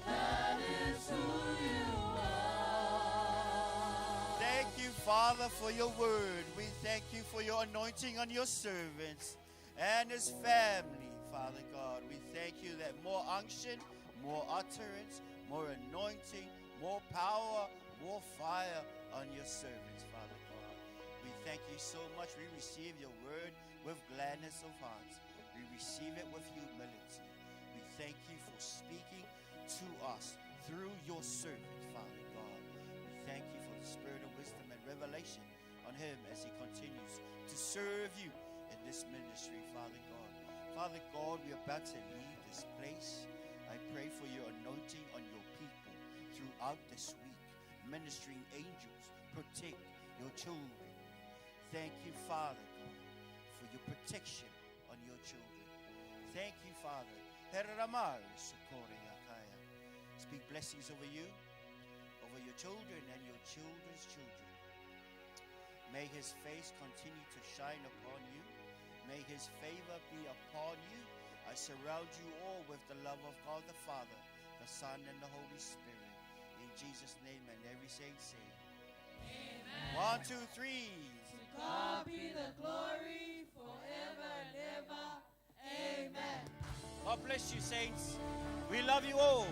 That is who you are. Thank you, Father, for your word. We thank you for your anointing on your servants and his family, Father God. We thank you that more unction, more utterance, more anointing, more power, more fire on your servants, Father God. We thank you so much. We receive your word with gladness of heart. We receive it with humility. We thank you for speaking to us through your servant, Father God. We thank you for the spirit of wisdom and revelation on him as he continues to serve you in this ministry, Father God. Father God, we are about to leave this place. I pray for your anointing on your people throughout this week, ministering angels protect your children. Thank you, Father God, for your protection on your children. Thank you, Father. Speak blessings over you, over your children and your children's children. May his face continue to shine upon you. May his favor be upon you. I surround you all with the love of God the Father, the Son, and the Holy Spirit. In Jesus' name, and every saint say, Amen. 1, 2, 3. To God be the glory forever and ever. Amen. God bless you, saints. We love you all.